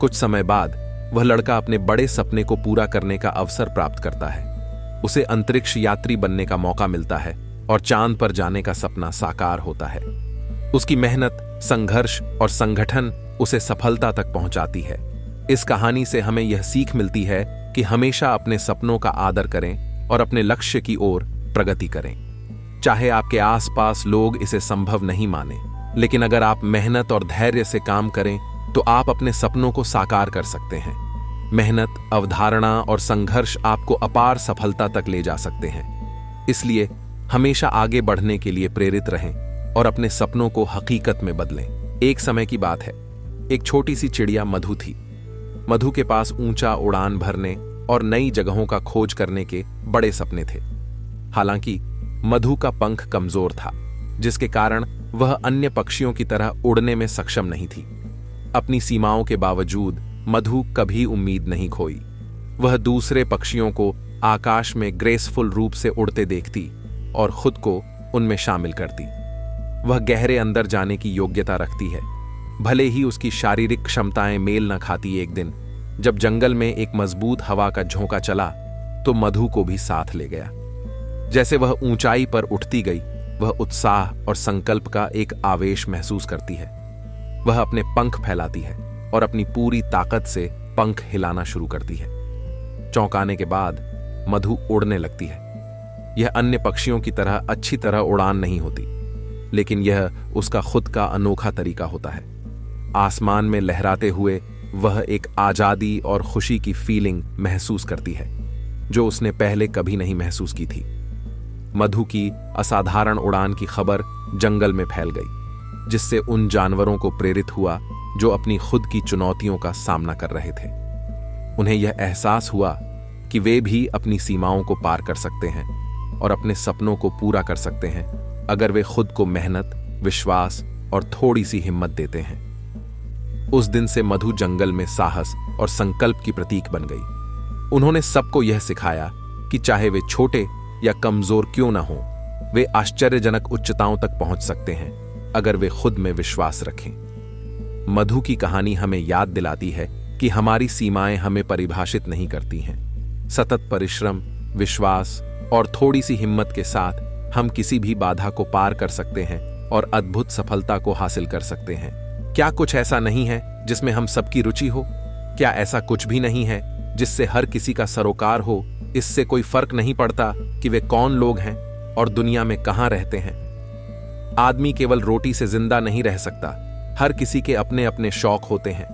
कुछ समय बाद वह लड़का अपने बड़े सपने को पूरा करने का अवसर प्राप्त करता है। उसे अंतरिक्ष यात्री बनने का मौका मिलता है और चांद पर जाने का सपना साकार होता है। उसकी मेहनत, संघर्ष और संगठन उसे सफलता तक पहुंचाती है। इस कहानी से हमें यह सीख मिलती है कि हमेशा अपने सपनों का आदर करें और अपने लक्ष्य की ओर प्रगति करें। चाहे आपके आसपास लोग इसे संभव नहीं माने, लेकिन अगर आप मेहनत और धैर्य से काम करें तो आप अपने सपनों को साकार कर सकते हैं। मेहनत, अवधारणा और संघर्ष आपको अपार सफलता तक ले जा सकते हैं। इसलिए हमेशा आगे बढ़ने के लिए प्रेरित रहें और अपने सपनों को हकीकत में बदलें। एक समय की बात है, एक छोटी सी चिड़िया मधु थी। मधु के पास ऊंचा उड़ान भरने और नई जगहों का खोज करने के बड़े सपने थे। हालांकि मधु का पंख कमजोर था, जिसके कारण वह अन्य पक्षियों की तरह उड़ने में सक्षम नहीं थी। अपनी सीमाओं के बावजूद मधु कभी उम्मीद नहीं खोई। वह दूसरे पक्षियों को आकाश में ग्रेसफुल रूप से उड़ते देखती और खुद को उनमें शामिल करती। वह गहरे अंदर जाने की योग्यता रखती है, भले ही उसकी शारीरिक क्षमताएं मेल न खाती। एक दिन जब जंगल में एक मजबूत हवा का झोंका चला तो मधु को भी साथ ले गया। जैसे वह ऊंचाई पर उठती गई, वह उत्साह और संकल्प का एक आवेश महसूस करती है। वह अपने पंख फैलाती है और अपनी पूरी ताकत से पंख हिलाना शुरू करती है। चौंकाने के बाद मधु उड़ने लगती है। यह अन्य पक्षियों की तरह अच्छी तरह उड़ान नहीं होती, लेकिन यह उसका खुद का अनोखा तरीका होता है। आसमान में लहराते हुए वह एक आजादी और खुशी की फीलिंग महसूस करती है, जो उसने पहले कभी नहीं महसूस की थी। मधु की असाधारण उड़ान की खबर जंगल में फैल गई, जिससे उन जानवरों को प्रेरित हुआ जो अपनी खुद की चुनौतियों का सामना कर रहे थे। उन्हें यह एहसास हुआ कि वे भी अपनी सीमाओं को पार कर सकते हैं और अपने सपनों को पूरा कर सकते हैं, अगर वे खुद को मेहनत, विश्वास और थोड़ी सी हिम्मत देते हैं। उस दिन से मधु जंगल में साहस और संकल्प की प्रतीक बन गई। उन्होंने सबको यह सिखाया कि चाहे वे छोटे या कमजोर क्यों न हो, वे आश्चर्यजनक उच्चताओं तक पहुंच सकते हैं, अगर वे खुद में विश्वास रखें। मधु की कहानी हमें याद दिलाती है कि हमारी सीमाएं हमें परिभाषित नहीं करती हैं। सतत परिश्रम, विश्वास और थोड़ी सी हिम्मत के साथ हम किसी भी बाधा को पार कर सकते हैं और अद्भुत सफलता को हासिल कर सकते हैं। क्या कुछ ऐसा नहीं है जिसमें हम सबकी रुचि हो? क्या ऐसा कुछ भी नहीं है जिससे हर किसी का सरोकार हो? इससे कोई फर्क नहीं पड़ता कि वे कौन लोग हैं और दुनिया में कहां रहते हैं। आदमी केवल रोटी से जिंदा नहीं रह सकता। हर किसी के अपने अपने शौक होते हैं।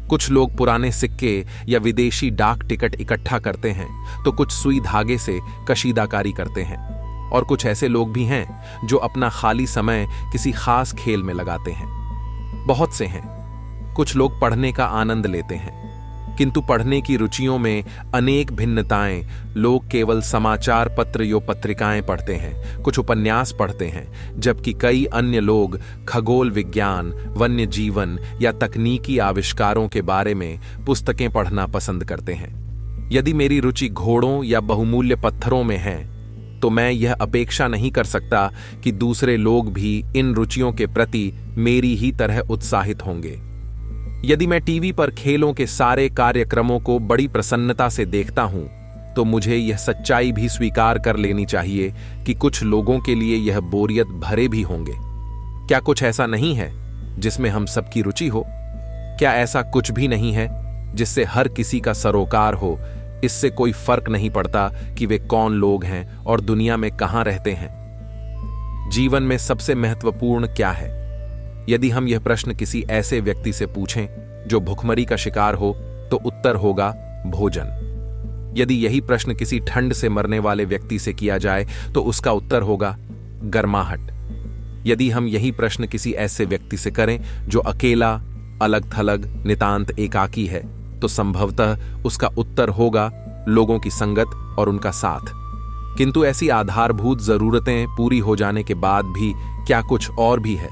कुछ लोग पुराने सिक्के या विदेशी डाक टिकट इकट्ठा करते हैं, तो कुछ सुई धागे से कशीदाकारी करते हैं, और कुछ ऐसे लोग भी हैं जो अपना खाली समय किसी खास खेल में लगाते हैं। बहुत से हैं। कुछ लोग पढ़ने का आनंद लेते हैं, किंतु पढ़ने की रुचियों में अनेक भिन्नताएं। लोग केवल समाचार पत्र या पत्रिकाएं पढ़ते हैं, कुछ उपन्यास पढ़ते हैं, जबकि कई अन्य लोग खगोल विज्ञान, वन्य जीवन या तकनीकी आविष्कारों के बारे में पुस्तकें पढ़ना पसंद करते हैं। यदि मेरी रुचि घोड़ों या बहुमूल्य पत्थरों में है, तो मैं यह अपेक्षा नहीं कर सकता कि दूसरे लोग भी इन रुचियों के प्रति मेरी ही तरह उत्साहित होंगे। यदि मैं टीवी पर खेलों के सारे कार्यक्रमों को बड़ी प्रसन्नता से देखता हूं, तो मुझे यह सच्चाई भी स्वीकार कर लेनी चाहिए कि कुछ लोगों के लिए यह बोरियत भरे भी होंगे। क्या कुछ ऐसा नहीं है जिसमें हम सबकी रुचि हो? क्या ऐसा कुछ भी नहीं है जिससे हर किसी का सरोकार हो? इससे कोई फर्क नहीं पड़ता कि वे कौन लोग हैं और दुनिया में कहां रहते हैं। जीवन में सबसे महत्वपूर्ण क्या है? यदि हम यह प्रश्न किसी ऐसे व्यक्ति से पूछें जो भुखमरी का शिकार हो, तो उत्तर होगा भोजन। यदि यही प्रश्न किसी ठंड से मरने वाले व्यक्ति से किया जाए, तो उसका उत्तर होगा गर्माहट। यदि हम यही प्रश्न किसी ऐसे व्यक्ति से करें जो अकेला, अलग थलग, नितांत एकाकी है, तो संभवतः उसका उत्तर होगा लोगों की संगत और उनका साथ। किंतु ऐसी आधारभूत जरूरतें पूरी हो जाने के बाद भी क्या कुछ और भी है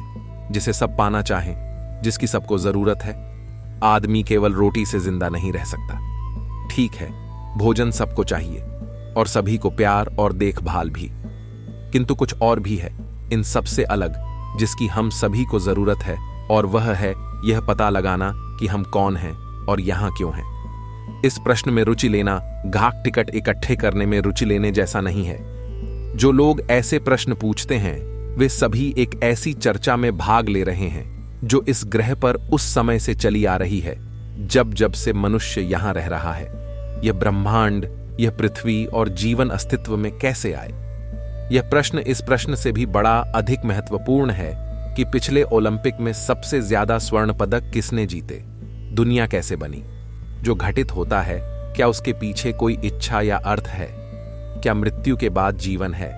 जिसे सब पाना चाहें, जिसकी सबको जरूरत है? आदमी केवल रोटी से जिंदा नहीं रह सकता। ठीक है, भोजन सबको चाहिए और सभी को प्यार और देखभाल भी, किंतु कुछ और भी है इन सबसे अलग, जिसकी हम सभी को जरूरत है, और वह है यह पता लगाना कि हम कौन हैं और यहां क्यों हैं। इस प्रश्न में रुचि लेना डाक टिकट इकट्ठे करने में रुचि लेने जैसा नहीं है। जो लोग ऐसे प्रश्न पूछते हैं वे सभी एक ऐसी चर्चा में भाग ले रहे हैं जो इस ग्रह पर उस समय से चली आ रही है जब जब से मनुष्य यहां रह रहा है। यह ब्रह्मांड, यह पृथ्वी और जीवन अस्तित्व में कैसे आए? यह प्रश्न इस प्रश्न से भी बड़ा अधिक महत्वपूर्ण है कि पिछले ओलंपिक में सबसे ज्यादा स्वर्ण पदक किसने जीते? दुनिया कैसे बनी? जो घटित होता है क्या उसके पीछे कोई इच्छा या अर्थ है? क्या मृत्यु के बाद जीवन है?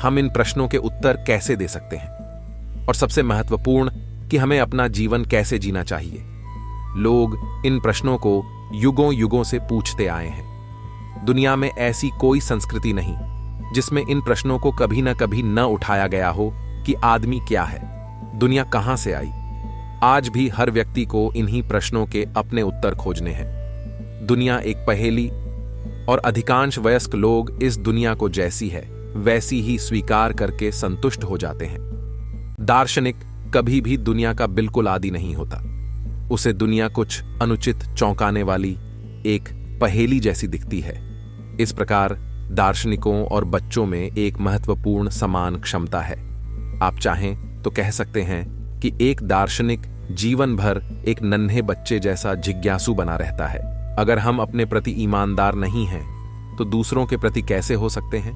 हम इन प्रश्नों के उत्तर कैसे दे सकते हैं? और सबसे महत्वपूर्ण कि हमें अपना जीवन कैसे जीना चाहिए? लोग इन प्रश्नों को युगों युगों से पूछते आए हैं। दुनिया में ऐसी कोई संस्कृति नहीं जिसमें इन प्रश्नों को कभी न कभी न उठाया गया हो कि आदमी क्या है, दुनिया कहां से आई। आज भी हर व्यक्ति को इन्हीं प्रश्नों के अपने उत्तर खोजने हैं। दुनिया एक पहेली और अधिकांश वयस्क लोग इस दुनिया को जैसी है वैसी ही स्वीकार करके संतुष्ट हो जाते हैं। दार्शनिक कभी भी दुनिया का बिल्कुल आदी नहीं होता। उसे दुनिया कुछ अनुचित, चौंकाने वाली एक पहेली जैसी दिखती है। इस प्रकार दार्शनिकों और बच्चों में एक महत्वपूर्ण समान क्षमता है। आप चाहें तो कह सकते हैं कि एक दार्शनिक जीवन भर एक नन्हे बच्चे जैसा जिज्ञासु बना रहता है। अगर हम अपने प्रति ईमानदार नहीं हैं तो दूसरों के प्रति कैसे हो सकते हैं?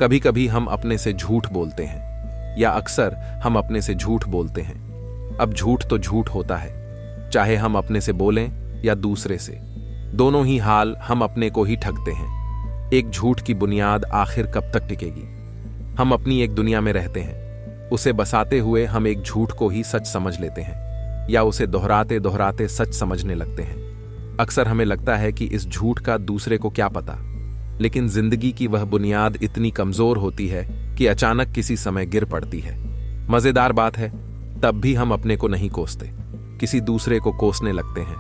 कभी कभी हम अपने से झूठ बोलते हैं, या अक्सर हम अपने से झूठ बोलते हैं। अब झूठ तो झूठ होता है, चाहे हम अपने से बोलें या दूसरे से। दोनों ही हाल हम अपने को ही ठगते हैं। एक झूठ की बुनियाद आखिर कब तक टिकेगी? हम अपनी एक दुनिया में रहते हैं, उसे बसाते हुए हम एक झूठ को ही सच समझ लेते हैं या उसे दोहराते दोहराते सच समझने लगते हैं। अक्सर हमें लगता है कि इस झूठ का दूसरे को क्या पता, लेकिन जिंदगी की वह बुनियाद इतनी कमजोर होती है कि अचानक किसी समय गिर पड़ती है। मजेदार बात है, तब भी हम अपने को नहीं कोसते, किसी दूसरे को कोसने लगते हैं।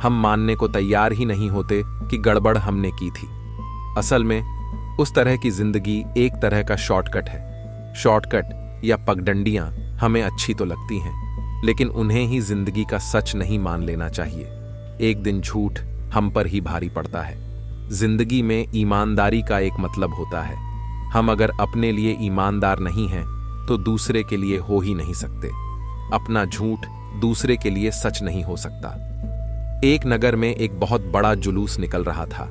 हम मानने को तैयार ही नहीं होते कि गड़बड़ हमने की थी। असल में उस तरह की जिंदगी एक तरह का शॉर्टकट है। शॉर्टकट या पगडंडियां हमें अच्छी तो लगती हैं, लेकिन उन्हें ही जिंदगी का सच नहीं मान लेना चाहिए। एक दिन झूठ हम पर ही भारी पड़ता है। जिंदगी में ईमानदारी का एक मतलब होता है। हम अगर अपने लिए ईमानदार नहीं हैं तो दूसरे के लिए हो ही नहीं सकते। अपना झूठ दूसरे के लिए सच नहीं हो सकता। एक नगर में एक बहुत बड़ा जुलूस निकल रहा था।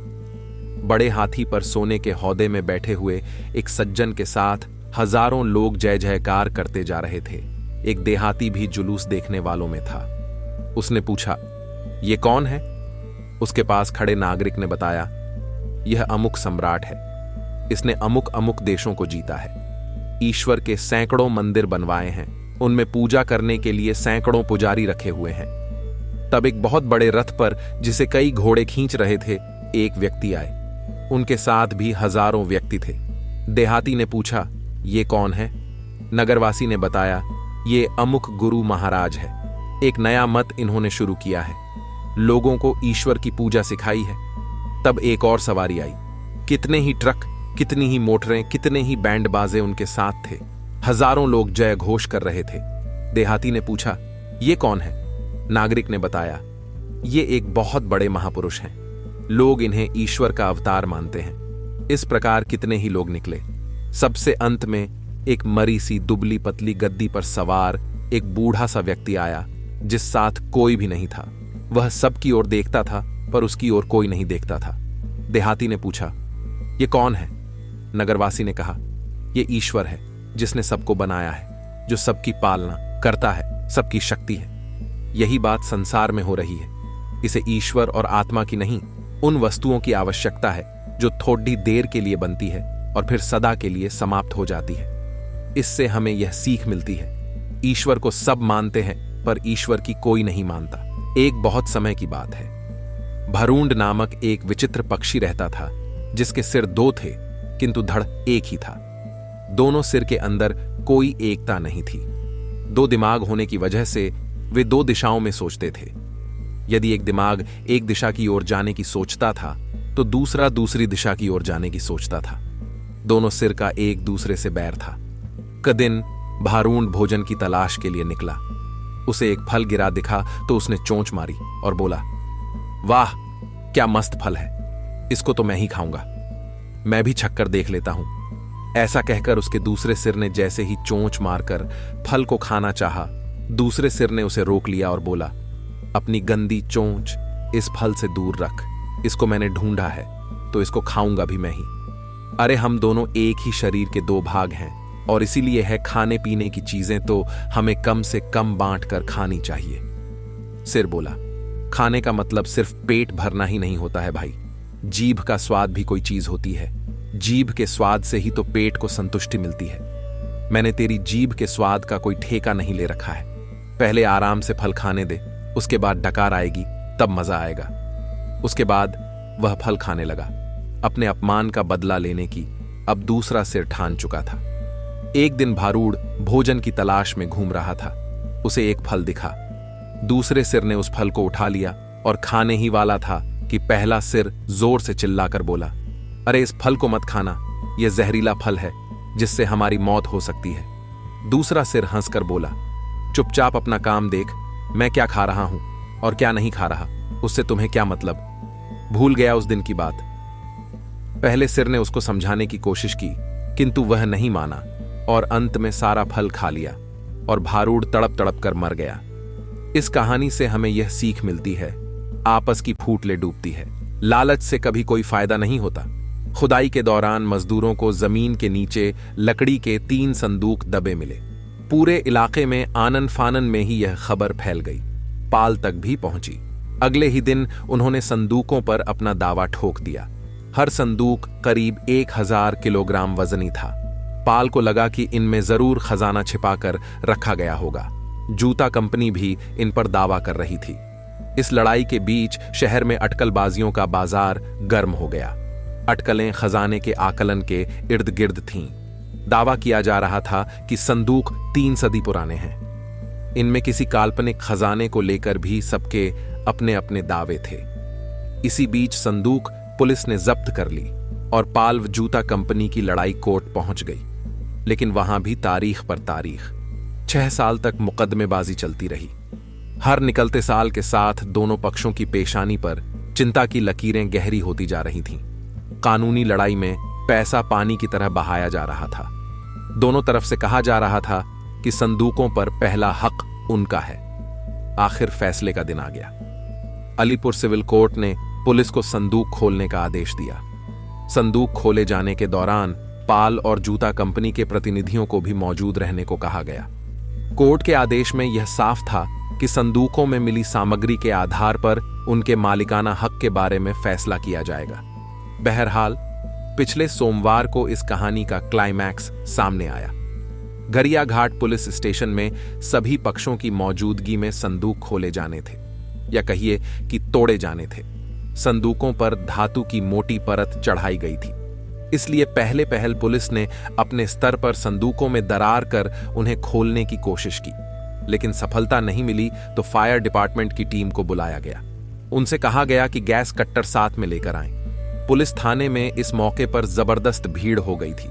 बड़े हाथी पर सोने के हौदे में बैठे हुए एक सज्जन के साथ हजारों लोग जय जयकार करते जा रहे थे। एक देहाती भी जुलूस देखने वालों में था। उसने पूछा, ये कौन है? उसके पास खड़े नागरिक ने बताया, यह अमुक सम्राट है। इसने अमुक अमुक देशों को जीता है। ईश्वर के सैकड़ों मंदिर बनवाए हैं, उनमें पूजा करने के लिए सैकड़ों पुजारी रखे हुए हैं। तब एक बहुत बड़े रथ पर, जिसे कई घोड़े खींच रहे थे, एक व्यक्ति आए। उनके साथ भी हजारों व्यक्ति थे। देहाती ने पूछा, ये कौन है? नगरवासी ने बताया, ये अमुक गुरु महाराज है। एक नया मत इन्होंने शुरू किया है, लोगों को ईश्वर की पूजा सिखाई है। तब एक और सवारी आई। कितने ही ट्रक, कितनी ही मोटरें, कितने ही बैंड बाजे उनके साथ थे। हजारों लोग जय घोष कर रहे थे। देहाती ने पूछा, ये कौन है? नागरिक ने बताया, ये एक बहुत बड़े महापुरुष हैं। लोग इन्हें ईश्वर का अवतार मानते हैं। इस प्रकार कितने ही लोग निकले। सबसे अंत में एक मरी सी दुबली पतली गद्दी पर सवार एक बूढ़ा सा व्यक्ति आया, जिस साथ कोई भी नहीं था। वह सबकी ओर देखता था पर उसकी ओर कोई नहीं देखता था। देहाती ने पूछा, ये कौन है? नगरवासी ने कहा, ये ईश्वर है, जिसने सबको बनाया है, जो सबकी पालना करता है, सबकी शक्ति है। यही बात संसार में हो रही है। इसे ईश्वर और आत्मा की नहीं, उन वस्तुओं की आवश्यकता है जो थोड़ी देर के लिए बनती है और फिर सदा के लिए समाप्त हो जाती है। इससे हमें यह सीख मिलती है, ईश्वर को सब मानते हैं पर ईश्वर की कोई नहीं मानता। एक बहुत समय की बात है। भरूंड नामक एक विचित्र पक्षी रहता था, जिसके सिर दो थे किंतु धड़ एक ही था। दोनों सिर के अंदर कोई एकता नहीं थी। दो दिमाग होने की वजह से वे दो दिशाओं में सोचते थे। यदि एक दिमाग एक दिशा की ओर जाने की सोचता था तो दूसरा दूसरी दिशा की ओर जाने की सोचता था। दोनों सिर का एक दूसरे से बैर था। क दिन भारूंड भोजन की तलाश के लिए निकला। उसे एक फल गिरा दिखा तो उसने चोंच मारी और बोला, वाह क्या मस्त फल है, इसको तो मैं ही खाऊंगा। मैं भी छक्कर देख लेता हूं। ऐसा कहकर उसके दूसरे सिर ने जैसे ही चोंच मारकर फल को खाना चाहा, दूसरे सिर ने उसे रोक लिया और बोला, अपनी गंदी चोंच इस फल से दूर रख, इसको मैंने ढूंढा है तो इसको खाऊंगा भी मैं ही। अरे हम दोनों एक ही शरीर के दो भाग हैं और इसीलिए है खाने पीने की चीजें तो हमें कम से कम बांट कर खानी चाहिए। सिर बोला, खाने का मतलब सिर्फ पेट भरना ही नहीं होता है भाई, जीभ का स्वाद भी कोई चीज होती है। जीभ के स्वाद से ही तो पेट को संतुष्टि मिलती है। मैंने तेरी जीभ के स्वाद का कोई ठेका नहीं ले रखा है। पहले आराम से फल खाने दे, उसके बाद डकार आएगी, तब मजा आएगा। उसके बाद वह फल खाने लगा। अपने अपमान का बदला लेने की अब दूसरा सिर ठान चुका था। एक दिन भारूड भोजन की तलाश में घूम रहा था। उसे एक फल दिखा। दूसरे सिर ने उस फल को उठा लिया और खाने ही वाला था कि पहला सिर जोर से चिल्लाकर बोला, अरे इस फल को मत खाना, यह जहरीला फल है जिससे हमारी मौत हो सकती है। दूसरा सिर हंसकर बोला, चुपचाप अपना काम देख, मैं क्या खा रहा हूं और क्या नहीं खा रहा, उससे तुम्हें क्या मतलब। भूल गया उस दिन की बात। पहले सिर ने उसको समझाने की कोशिश की, किंतु वह नहीं माना और अंत में सारा फल खा लिया और भारूड तड़प तड़प कर मर गया। इस कहानी से हमें यह सीख मिलती है, आपस की फूट ले डूबती है। लालच से कभी कोई फायदा नहीं होता। खुदाई के दौरान मजदूरों को जमीन के नीचे लकड़ी के 3 संदूक दबे मिले। पूरे इलाके में आनन फानन में ही यह खबर फैल गई, पाल तक भी पहुंची। अगले ही दिन उन्होंने संदूकों पर अपना दावा ठोक दिया। हर संदूक करीब 1000 किलोग्राम वजनी था। पाल को लगा कि इनमें जरूर खजाना छिपाकर रखा गया होगा। जूता कंपनी भी इन पर दावा कर रही थी। इस लड़ाई के बीच शहर में अटकलबाजियों का बाजार गर्म हो गया। अटकलें खजाने के आकलन के इर्द गिर्द थीं। दावा किया जा रहा था कि संदूक 3 सदी पुराने हैं। इनमें किसी काल्पनिक खजाने को लेकर भी सबके अपने अपने दावे थे। इसी बीच संदूक पुलिस ने जब्त कर ली और पाल्व जूता कंपनी की लड़ाई कोर्ट पहुंच गई। लेकिन वहां भी तारीख पर तारीख। 6 साल तक मुकदमेबाजी चलती रही। हर निकलते साल के साथ दोनों पक्षों की पेशानी पर चिंता की लकीरें गहरी होती जा रही थीं। कानूनी लड़ाई में पैसा पानी की तरह बहाया जा रहा था। दोनों तरफ से कहा जा रहा था कि संदूकों पर पहला हक उनका है। आखिर फैसले का दिन आ गया। अलीपुर सिविल कोर्ट ने पुलिस को संदूक खोलने का आदेश दिया। संदूक खोले जाने के दौरान पाल और जूता कंपनी के प्रतिनिधियों को भी मौजूद रहने को कहा गया। कोर्ट के आदेश में यह साफ था कि संदूकों में मिली सामग्री के आधार पर उनके मालिकाना हक के बारे में फैसला किया जाएगा। बहरहाल पिछले सोमवार को इस कहानी का क्लाइमैक्स सामने आया। गरिया घाट पुलिस स्टेशन में सभी पक्षों की मौजूदगी में संदूक खोले जाने थे, या कहिए कि तोड़े जाने थे। संदूकों पर धातु की मोटी परत चढ़ाई गई थी, इसलिए पहले पहल पुलिस ने अपने स्तर पर संदूकों में दरार कर उन्हें खोलने की कोशिश की। लेकिन सफलता नहीं मिली तो फायर डिपार्टमेंट की टीम को बुलाया गया। उनसे कहा गया कि गैस कट्टर साथ में लेकर आएं। पुलिस थाने में इस मौके पर जबरदस्त भीड़ हो गई थी।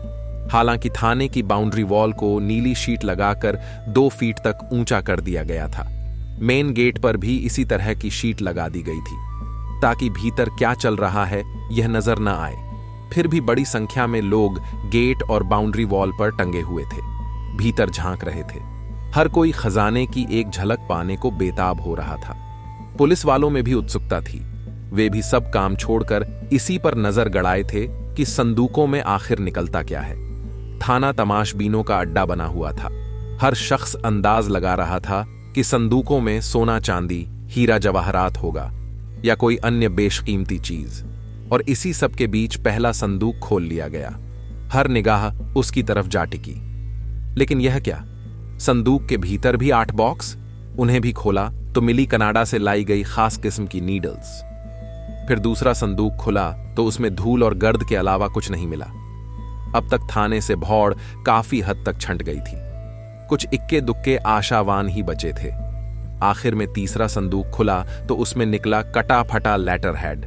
हालांकि थाने की बाउंड्री वॉल को नीली शीट लगाकर 2 फीट तक ऊंचा कर दिया गया था। मेन गेट पर भी इसी तरह की शीट लगा दी गई थी ताकि भीतर क्या चल रहा है यह नजर न आए। फिर भी बड़ी संख्या में लोग गेट और बाउंड्री वॉल पर टंगे हुए थे, भीतर झांक रहे थे। हर कोई खजाने की एक झलक पाने को बेताब हो रहा था। पुलिस वालों में भी उत्सुकता थी। वे भी सब काम छोड़कर इसी पर नजर गड़ाए थे कि संदूकों में आखिर निकलता क्या है। थाना तमाशबीनों का अड्डा बना हुआ था। हर शख्स अंदाज लगा रहा था कि संदूकों में सोना चांदी, हीरा जवाहरात होगा या कोई अन्य बेशकीमती चीज। और इसी सब के बीच पहला संदूक खोल लिया गया। हर निगाह उसकी तरफ जा टिकी। लेकिन यह क्या, संदूक के भीतर भी 8 बॉक्स। उन्हें भी खोला तो मिली कनाडा से लाई गई खास किस्म की नीडल्स। फिर दूसरा संदूक खुला तो उसमें धूल और गर्द के अलावा कुछ नहीं मिला। अब तक थाने से भौड़ काफी हद तक छंट गई थी। कुछ इक्के दुक्के आशावान ही बचे थे। आखिर में तीसरा संदूक खुला तो उसमें निकला कटा फटा लेटर हेड।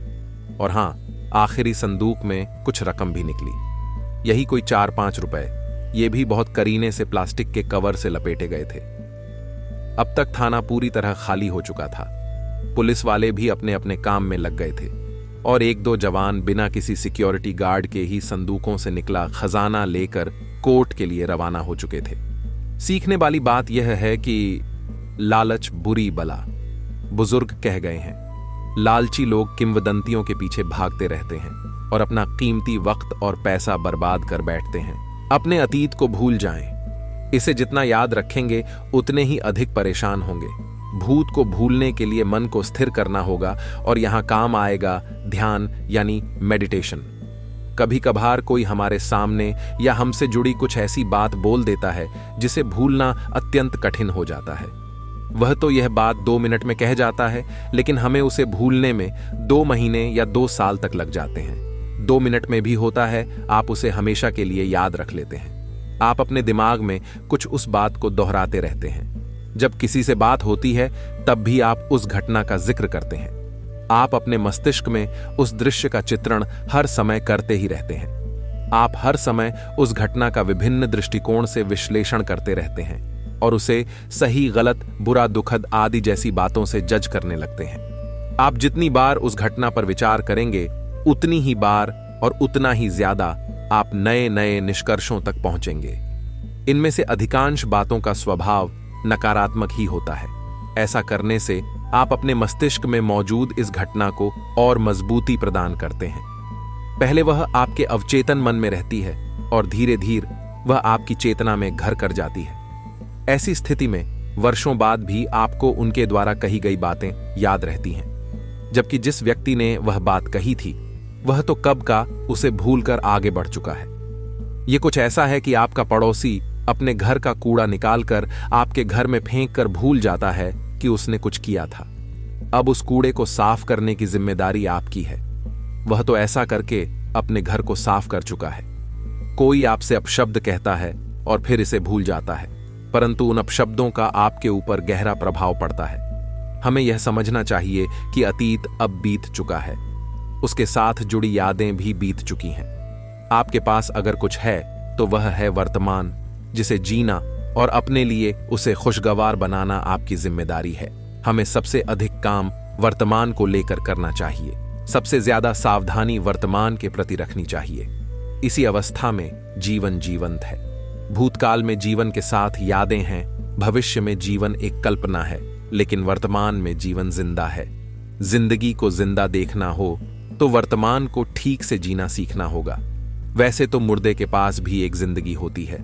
और हां, आखिरी संदूक में कुछ रकम भी निकली। यही कोई 4-5 रुपए। ये भी बहुत करीने से प्लास्टिक के कवर से लपेटे गए थे। अब तक थाना पूरी तरह खाली हो चुका था। पुलिस वाले भी अपने अपने काम में लग गए थे और एक दो जवान बिना किसी सिक्योरिटी गार्ड के ही संदूकों से निकला खजाना लेकर कोर्ट के लिए रवाना हो चुके थे। सीखने वाली बात यह है कि लालच बुरी बला। बुजुर्ग कह गए हैं, लालची लोग किंवदंतियों के पीछे भागते रहते हैं और अपना कीमती वक्त और पैसा बर्बाद कर बैठते हैं। अपने अतीत को भूल जाएं। इसे जितना याद रखेंगे उतने ही अधिक परेशान होंगे। भूत को भूलने के लिए मन को स्थिर करना होगा और यहां काम आएगा ध्यान यानी मेडिटेशन। कभी कभार कोई हमारे सामने या हमसे जुड़ी कुछ ऐसी बात बोल देता है जिसे भूलना अत्यंत कठिन हो जाता है। वह तो यह बात 2 मिनट में कह जाता है, लेकिन हमें उसे भूलने में 2 महीने या 2 साल तक लग जाते हैं। 2 मिनट में भी होता है, आप उसे हमेशा के लिए याद रख लेते हैं। आप अपने दिमाग में कुछ उस बात को दोहराते रहते हैं। जब किसी से बात होती है तब भी आप उस घटना का जिक्र करते हैं। आप अपने मस्तिष्क में उस दृश्य का चित्रण हर समय करते ही रहते हैं। आप हर समय उस घटना का विभिन्न दृष्टिकोण से विश्लेषण करते रहते हैं और उसे सही, गलत, बुरा, दुखद आदि जैसी बातों से जज करने लगते हैं। आप जितनी बार उस घटना पर विचार करेंगे उतनी ही बार और उतना ही ज्यादा आप नए नए निष्कर्षों तक पहुंचेंगे। इनमें से अधिकांश बातों का स्वभाव नकारात्मक ही होता है। ऐसा करने से आप अपने मस्तिष्क में मौजूद इस घटना को और मजबूती प्रदान करते हैं। पहले वह आपके अवचेतन मन में रहती है और धीरे धीरे वह आपकी चेतना में घर कर जाती है। ऐसी स्थिति में वर्षों बाद भी आपको उनके द्वारा कही गई बातें याद रहती हैं, जबकि जिस व्यक्ति ने वह बात कही थी वह तो कब का उसे भूलकर आगे बढ़ चुका है। यह कुछ ऐसा है कि आपका पड़ोसी अपने घर का कूड़ा निकालकर आपके घर में फेंक कर भूल जाता है कि उसने कुछ किया था। अब उस कूड़े को साफ करने की जिम्मेदारी आपकी है। वह तो ऐसा करके अपने घर को साफ कर चुका है। कोई आपसे अपशब्द कहता है और फिर इसे भूल जाता है, परंतु उन अपशब्दों का आपके ऊपर गहरा प्रभाव पड़ता है। हमें यह समझना चाहिए कि अतीत अब बीत चुका है, उसके साथ जुड़ी यादें भी बीत चुकी हैं। आपके पास अगर कुछ है तो वह है वर्तमान, जिसे जीना और अपने लिए उसे खुशगवार बनाना आपकी जिम्मेदारी है। हमें सबसे अधिक काम वर्तमान को लेकर करना चाहिए। सबसे ज्यादा सावधानी वर्तमान के प्रति रखनी चाहिए। इसी अवस्था में जीवन जीवंत है। भूतकाल में जीवन के साथ यादें हैं, भविष्य में जीवन एक कल्पना है, लेकिन वर्तमान में जीवन जिंदा है। जिंदगी को जिंदा देखना हो तो वर्तमान को ठीक से जीना सीखना होगा। वैसे तो मुर्दे के पास भी एक जिंदगी होती है।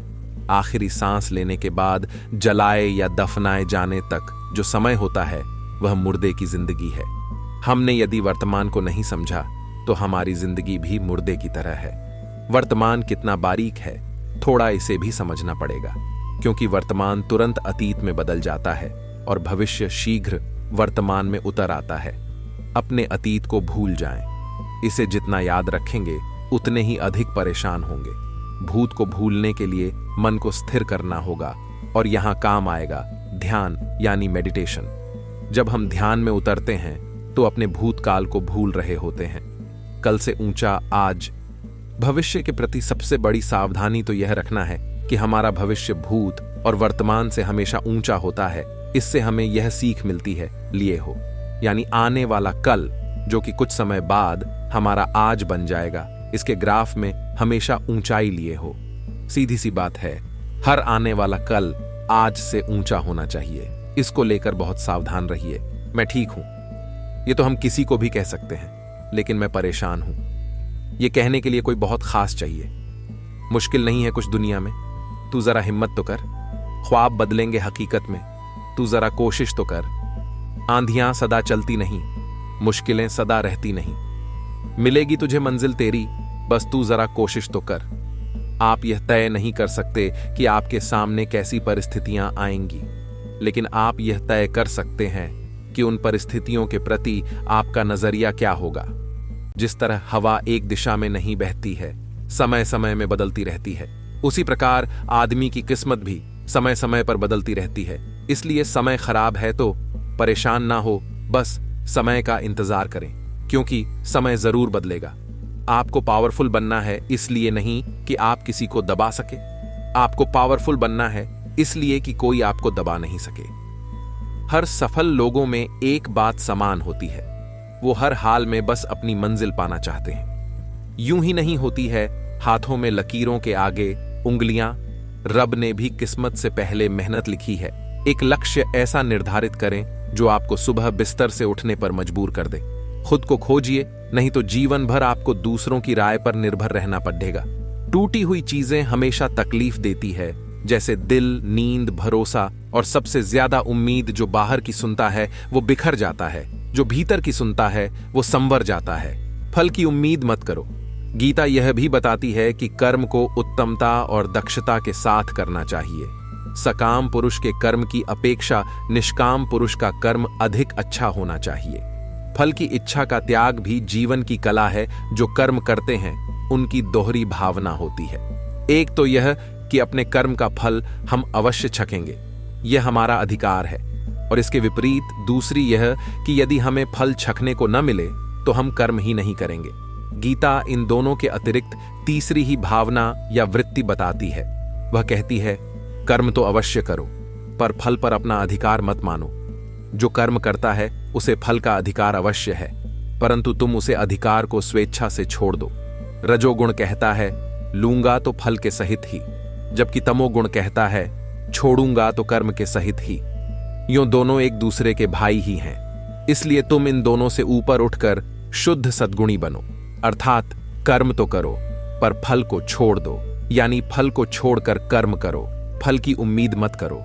आखिरी सांस लेने के बाद जलाए या दफनाए जाने तक जो समय होता है वह मुर्दे की जिंदगी है। हमने यदि वर्तमान को नहीं समझा तो हमारी जिंदगी भी मुर्दे की तरह है। वर्तमान कितना बारीक है थोड़ा इसे भी समझना पड़ेगा, क्योंकि वर्तमान तुरंत अतीत में बदल जाता है और भविष्य शीघ्र वर्तमान में उतर आता है। अपने अतीत को भूल जाएं। इसे जितना याद रखेंगे उतने ही अधिक परेशान होंगे। भूत को भूलने के लिए मन को स्थिर करना होगा और यहां काम आएगा ध्यान यानी मेडिटेशन। जब हम ध्यान में उतरते हैं तो अपने भूतकाल को भूल रहे होते हैं। कल से ऊंचा आज। भविष्य के प्रति सबसे बड़ी सावधानी तो यह रखना है कि हमारा भविष्य भूत और वर्तमान से हमेशा ऊंचा होता है। इससे हमें यह सीख मिलती है लिए हो, यानी आने वाला कल जो कि कुछ समय बाद हमारा आज बन जाएगा, इसके ग्राफ में हमेशा ऊंचाई लिए हो। सीधी सी बात है, हर आने वाला कल आज से ऊंचा होना चाहिए। इसको लेकर बहुत सावधान रहिए। मैं ठीक हूं, ये तो हम किसी को भी कह सकते हैं, लेकिन मैं परेशान हूं। ये कहने के लिए कोई बहुत खास चाहिए। मुश्किल नहीं है कुछ दुनिया में, तू जरा हिम्मत तो कर। ख्वाब बदलेंगे हकीकत में, तू जरा कोशिश तो कर। आंधियां सदा चलती नहीं, मुश्किलें सदा रहती नहीं। मिलेगी तुझे मंजिल तेरी, बस तू जरा कोशिश तो कर। आप यह तय नहीं कर सकते कि आपके सामने कैसी परिस्थितियां आएंगी, लेकिन आप यह तय कर सकते हैं कि उन परिस्थितियों के प्रति आपका नजरिया क्या होगा। जिस तरह हवा एक दिशा में नहीं बहती है, समय समय में बदलती रहती है, उसी प्रकार आदमी की किस्मत भी समय समय पर बदलती रहती है। इसलिए समय खराब है तो परेशान ना हो, बस समय का इंतजार करें, क्योंकि समय जरूर बदलेगा। आपको पावरफुल बनना है इसलिए नहीं कि आप किसी को दबा सके। आपको पावरफुल बनना है इसलिए कि कोई आपको दबा नहीं सके। हर सफल लोगों में एक बात समान होती है, वो हर हाल में बस अपनी मंजिल पाना चाहते हैं। यूं ही नहीं होती है हाथों में लकीरों के आगे उंगलियां। रब ने भी किस्मत से पहले मेहनत लिखी है। एक लक्ष्य ऐसा निर्धारित करें जो आपको सुबह बिस्तर से उठने पर मजबूर कर दे। खुद को खोजिए, नहीं तो जीवन भर आपको दूसरों की राय पर निर्भर रहना पड़ेगा। टूटी हुई चीजें हमेशा तकलीफ देती है, जैसे दिल, नींद, भरोसा और सबसे ज्यादा उम्मीद। जो बाहर की सुनता है वो बिखर जाता है, जो भीतर की सुनता है वो संवर जाता है। फल की उम्मीद मत करो। गीता यह भी बताती है कि कर्म को उत्तमता और दक्षता के साथ करना चाहिए। सकाम पुरुष के कर्म की अपेक्षा निष्काम पुरुष का कर्म अधिक अच्छा होना चाहिए। फल की इच्छा का त्याग भी जीवन की कला है। जो कर्म करते हैं उनकी दोहरी भावना होती है। एक तो यह कि अपने कर्म का फल हम अवश्य छकेंगे, यह हमारा अधिकार है, और इसके विपरीत दूसरी यह कि यदि हमें फल छकने को न मिले तो हम कर्म ही नहीं करेंगे। गीता इन दोनों के अतिरिक्त तीसरी ही भावना या वृत्ति बताती है। वह कहती है, कर्म तो अवश्य करो, पर फल पर अपना अधिकार मत मानो। जो कर्म करता है उसे फल का अधिकार अवश्य है, परंतु तुम उसे अधिकार को स्वेच्छा से छोड़ दो। रजोगुण कहता है लूंगा तो फल के सहित ही, जबकि तमोगुण कहता है छोड़ूंगा तो कर्म के सहित ही। यूं दोनों एक दूसरे के भाई ही हैं। इसलिए तुम इन दोनों से ऊपर उठकर शुद्ध सद्गुणी बनो, अर्थात कर्म तो करो पर फल को छोड़ दो, यानी फल को छोड़कर कर्म करो, फल की उम्मीद मत करो।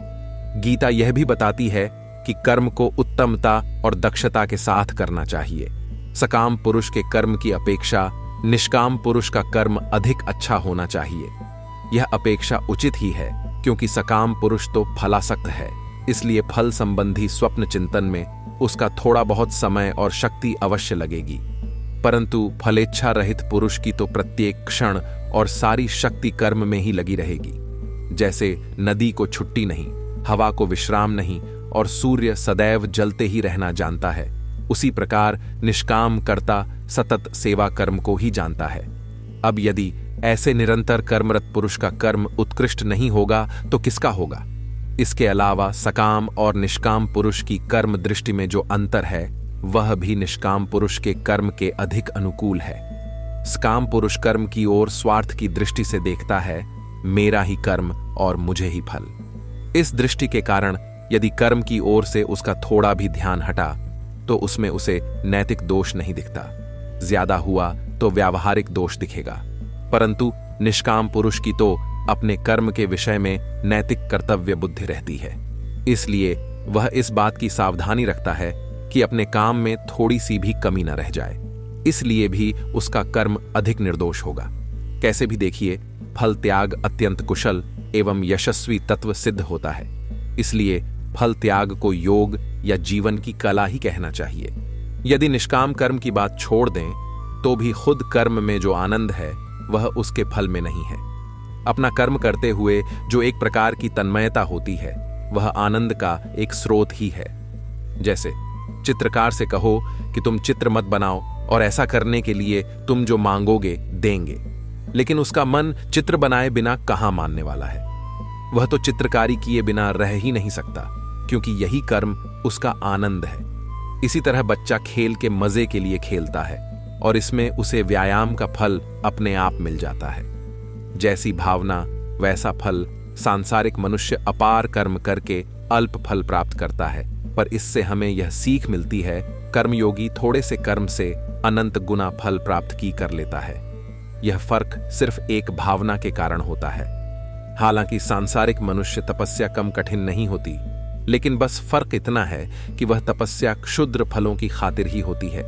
गीता यह भी बताती है कि कर्म को उत्तमता और दक्षता के साथ करना चाहिए। सकाम पुरुष के कर्म की अपेक्षा निष्काम पुरुष का कर्म अधिक अच्छा होना चाहिए। यह अपेक्षा उचित ही है, क्योंकि सकाम पुरुष तो फलासक्त है, इसलिए फल संबंधी स्वप्न चिंतन में उसका थोड़ा बहुत समय और शक्ति अवश्य लगेगी। परंतु फलेच्छा रहित पुरुष की तो प्रत्येक क्षण और सारी शक्ति कर्म में ही लगी रहेगी। जैसे नदी को छुट्टी नहीं, हवा को विश्राम नहीं और सूर्य सदैव जलते ही रहना जानता है, उसी प्रकार निष्काम कर्ता सतत सेवा कर्म को ही जानता है। अब यदि ऐसे निरंतर कर्मरत पुरुष का कर्म उत्कृष्ट नहीं होगा तो किसका होगा? इसके अलावा सकाम और निष्काम पुरुष की कर्म दृष्टि में जो अंतर है वह भी निष्काम पुरुष के कर्म के अधिक अनुकूल है। सकाम पुरुष कर्म की ओर स्वार्थ की दृष्टि से देखता है, मेरा ही कर्म और मुझे ही फल। इस दृष्टि के कारण यदि कर्म की ओर से उसका थोड़ा भी ध्यान हटा तो उसमें उसे नैतिक दोष नहीं दिखता, ज्यादा हुआ तो व्यावहारिक दोष दिखेगा। परंतु निष्काम पुरुष की तो अपने कर्म के विषय में नैतिक कर्तव्य बुद्धि रहती है, इसलिए वह इस बात की सावधानी रखता है कि अपने काम में थोड़ी सी भी कमी न रह जाए। इसलिए भी उसका कर्म अधिक निर्दोष होगा। कैसे भी देखिए, फल त्याग अत्यंत कुशल एवं यशस्वी तत्व सिद्ध होता है, इसलिए फल त्याग को योग या जीवन की कला ही कहना चाहिए। यदि निष्काम कर्म की बात छोड़ दें तो भी खुद कर्म में जो आनंद है वह उसके फल में नहीं है। अपना कर्म करते हुए जो एक प्रकार की तन्मयता होती है वह आनंद का एक स्रोत ही है। जैसे चित्रकार से कहो कि तुम चित्र मत बनाओ और ऐसा करने के लिए तुम जो मांगोगे देंगे, लेकिन उसका मन चित्र बनाए बिना कहां मानने वाला है। वह तो चित्रकारी किए बिना रह ही नहीं सकता, क्योंकि यही कर्म उसका आनंद है। इसी तरह बच्चा खेल के मजे के लिए खेलता है और इसमें उसे व्यायाम का फल अपने आप मिल जाता है। जैसी भावना वैसा फल। सांसारिक मनुष्य अपार कर्म करके अल्प फल प्राप्त करता है, पर इससे हमें यह सीख मिलती है, कर्मयोगी थोड़े से कर्म से अनंत गुना फल प्राप्त की कर लेता है। यह फर्क सिर्फ एक भावना के कारण होता है। हालांकि सांसारिक मनुष्य तपस्या कम कठिन नहीं होती, लेकिन बस फर्क इतना है कि वह तपस्या क्षुद्र फलों की खातिर ही होती है।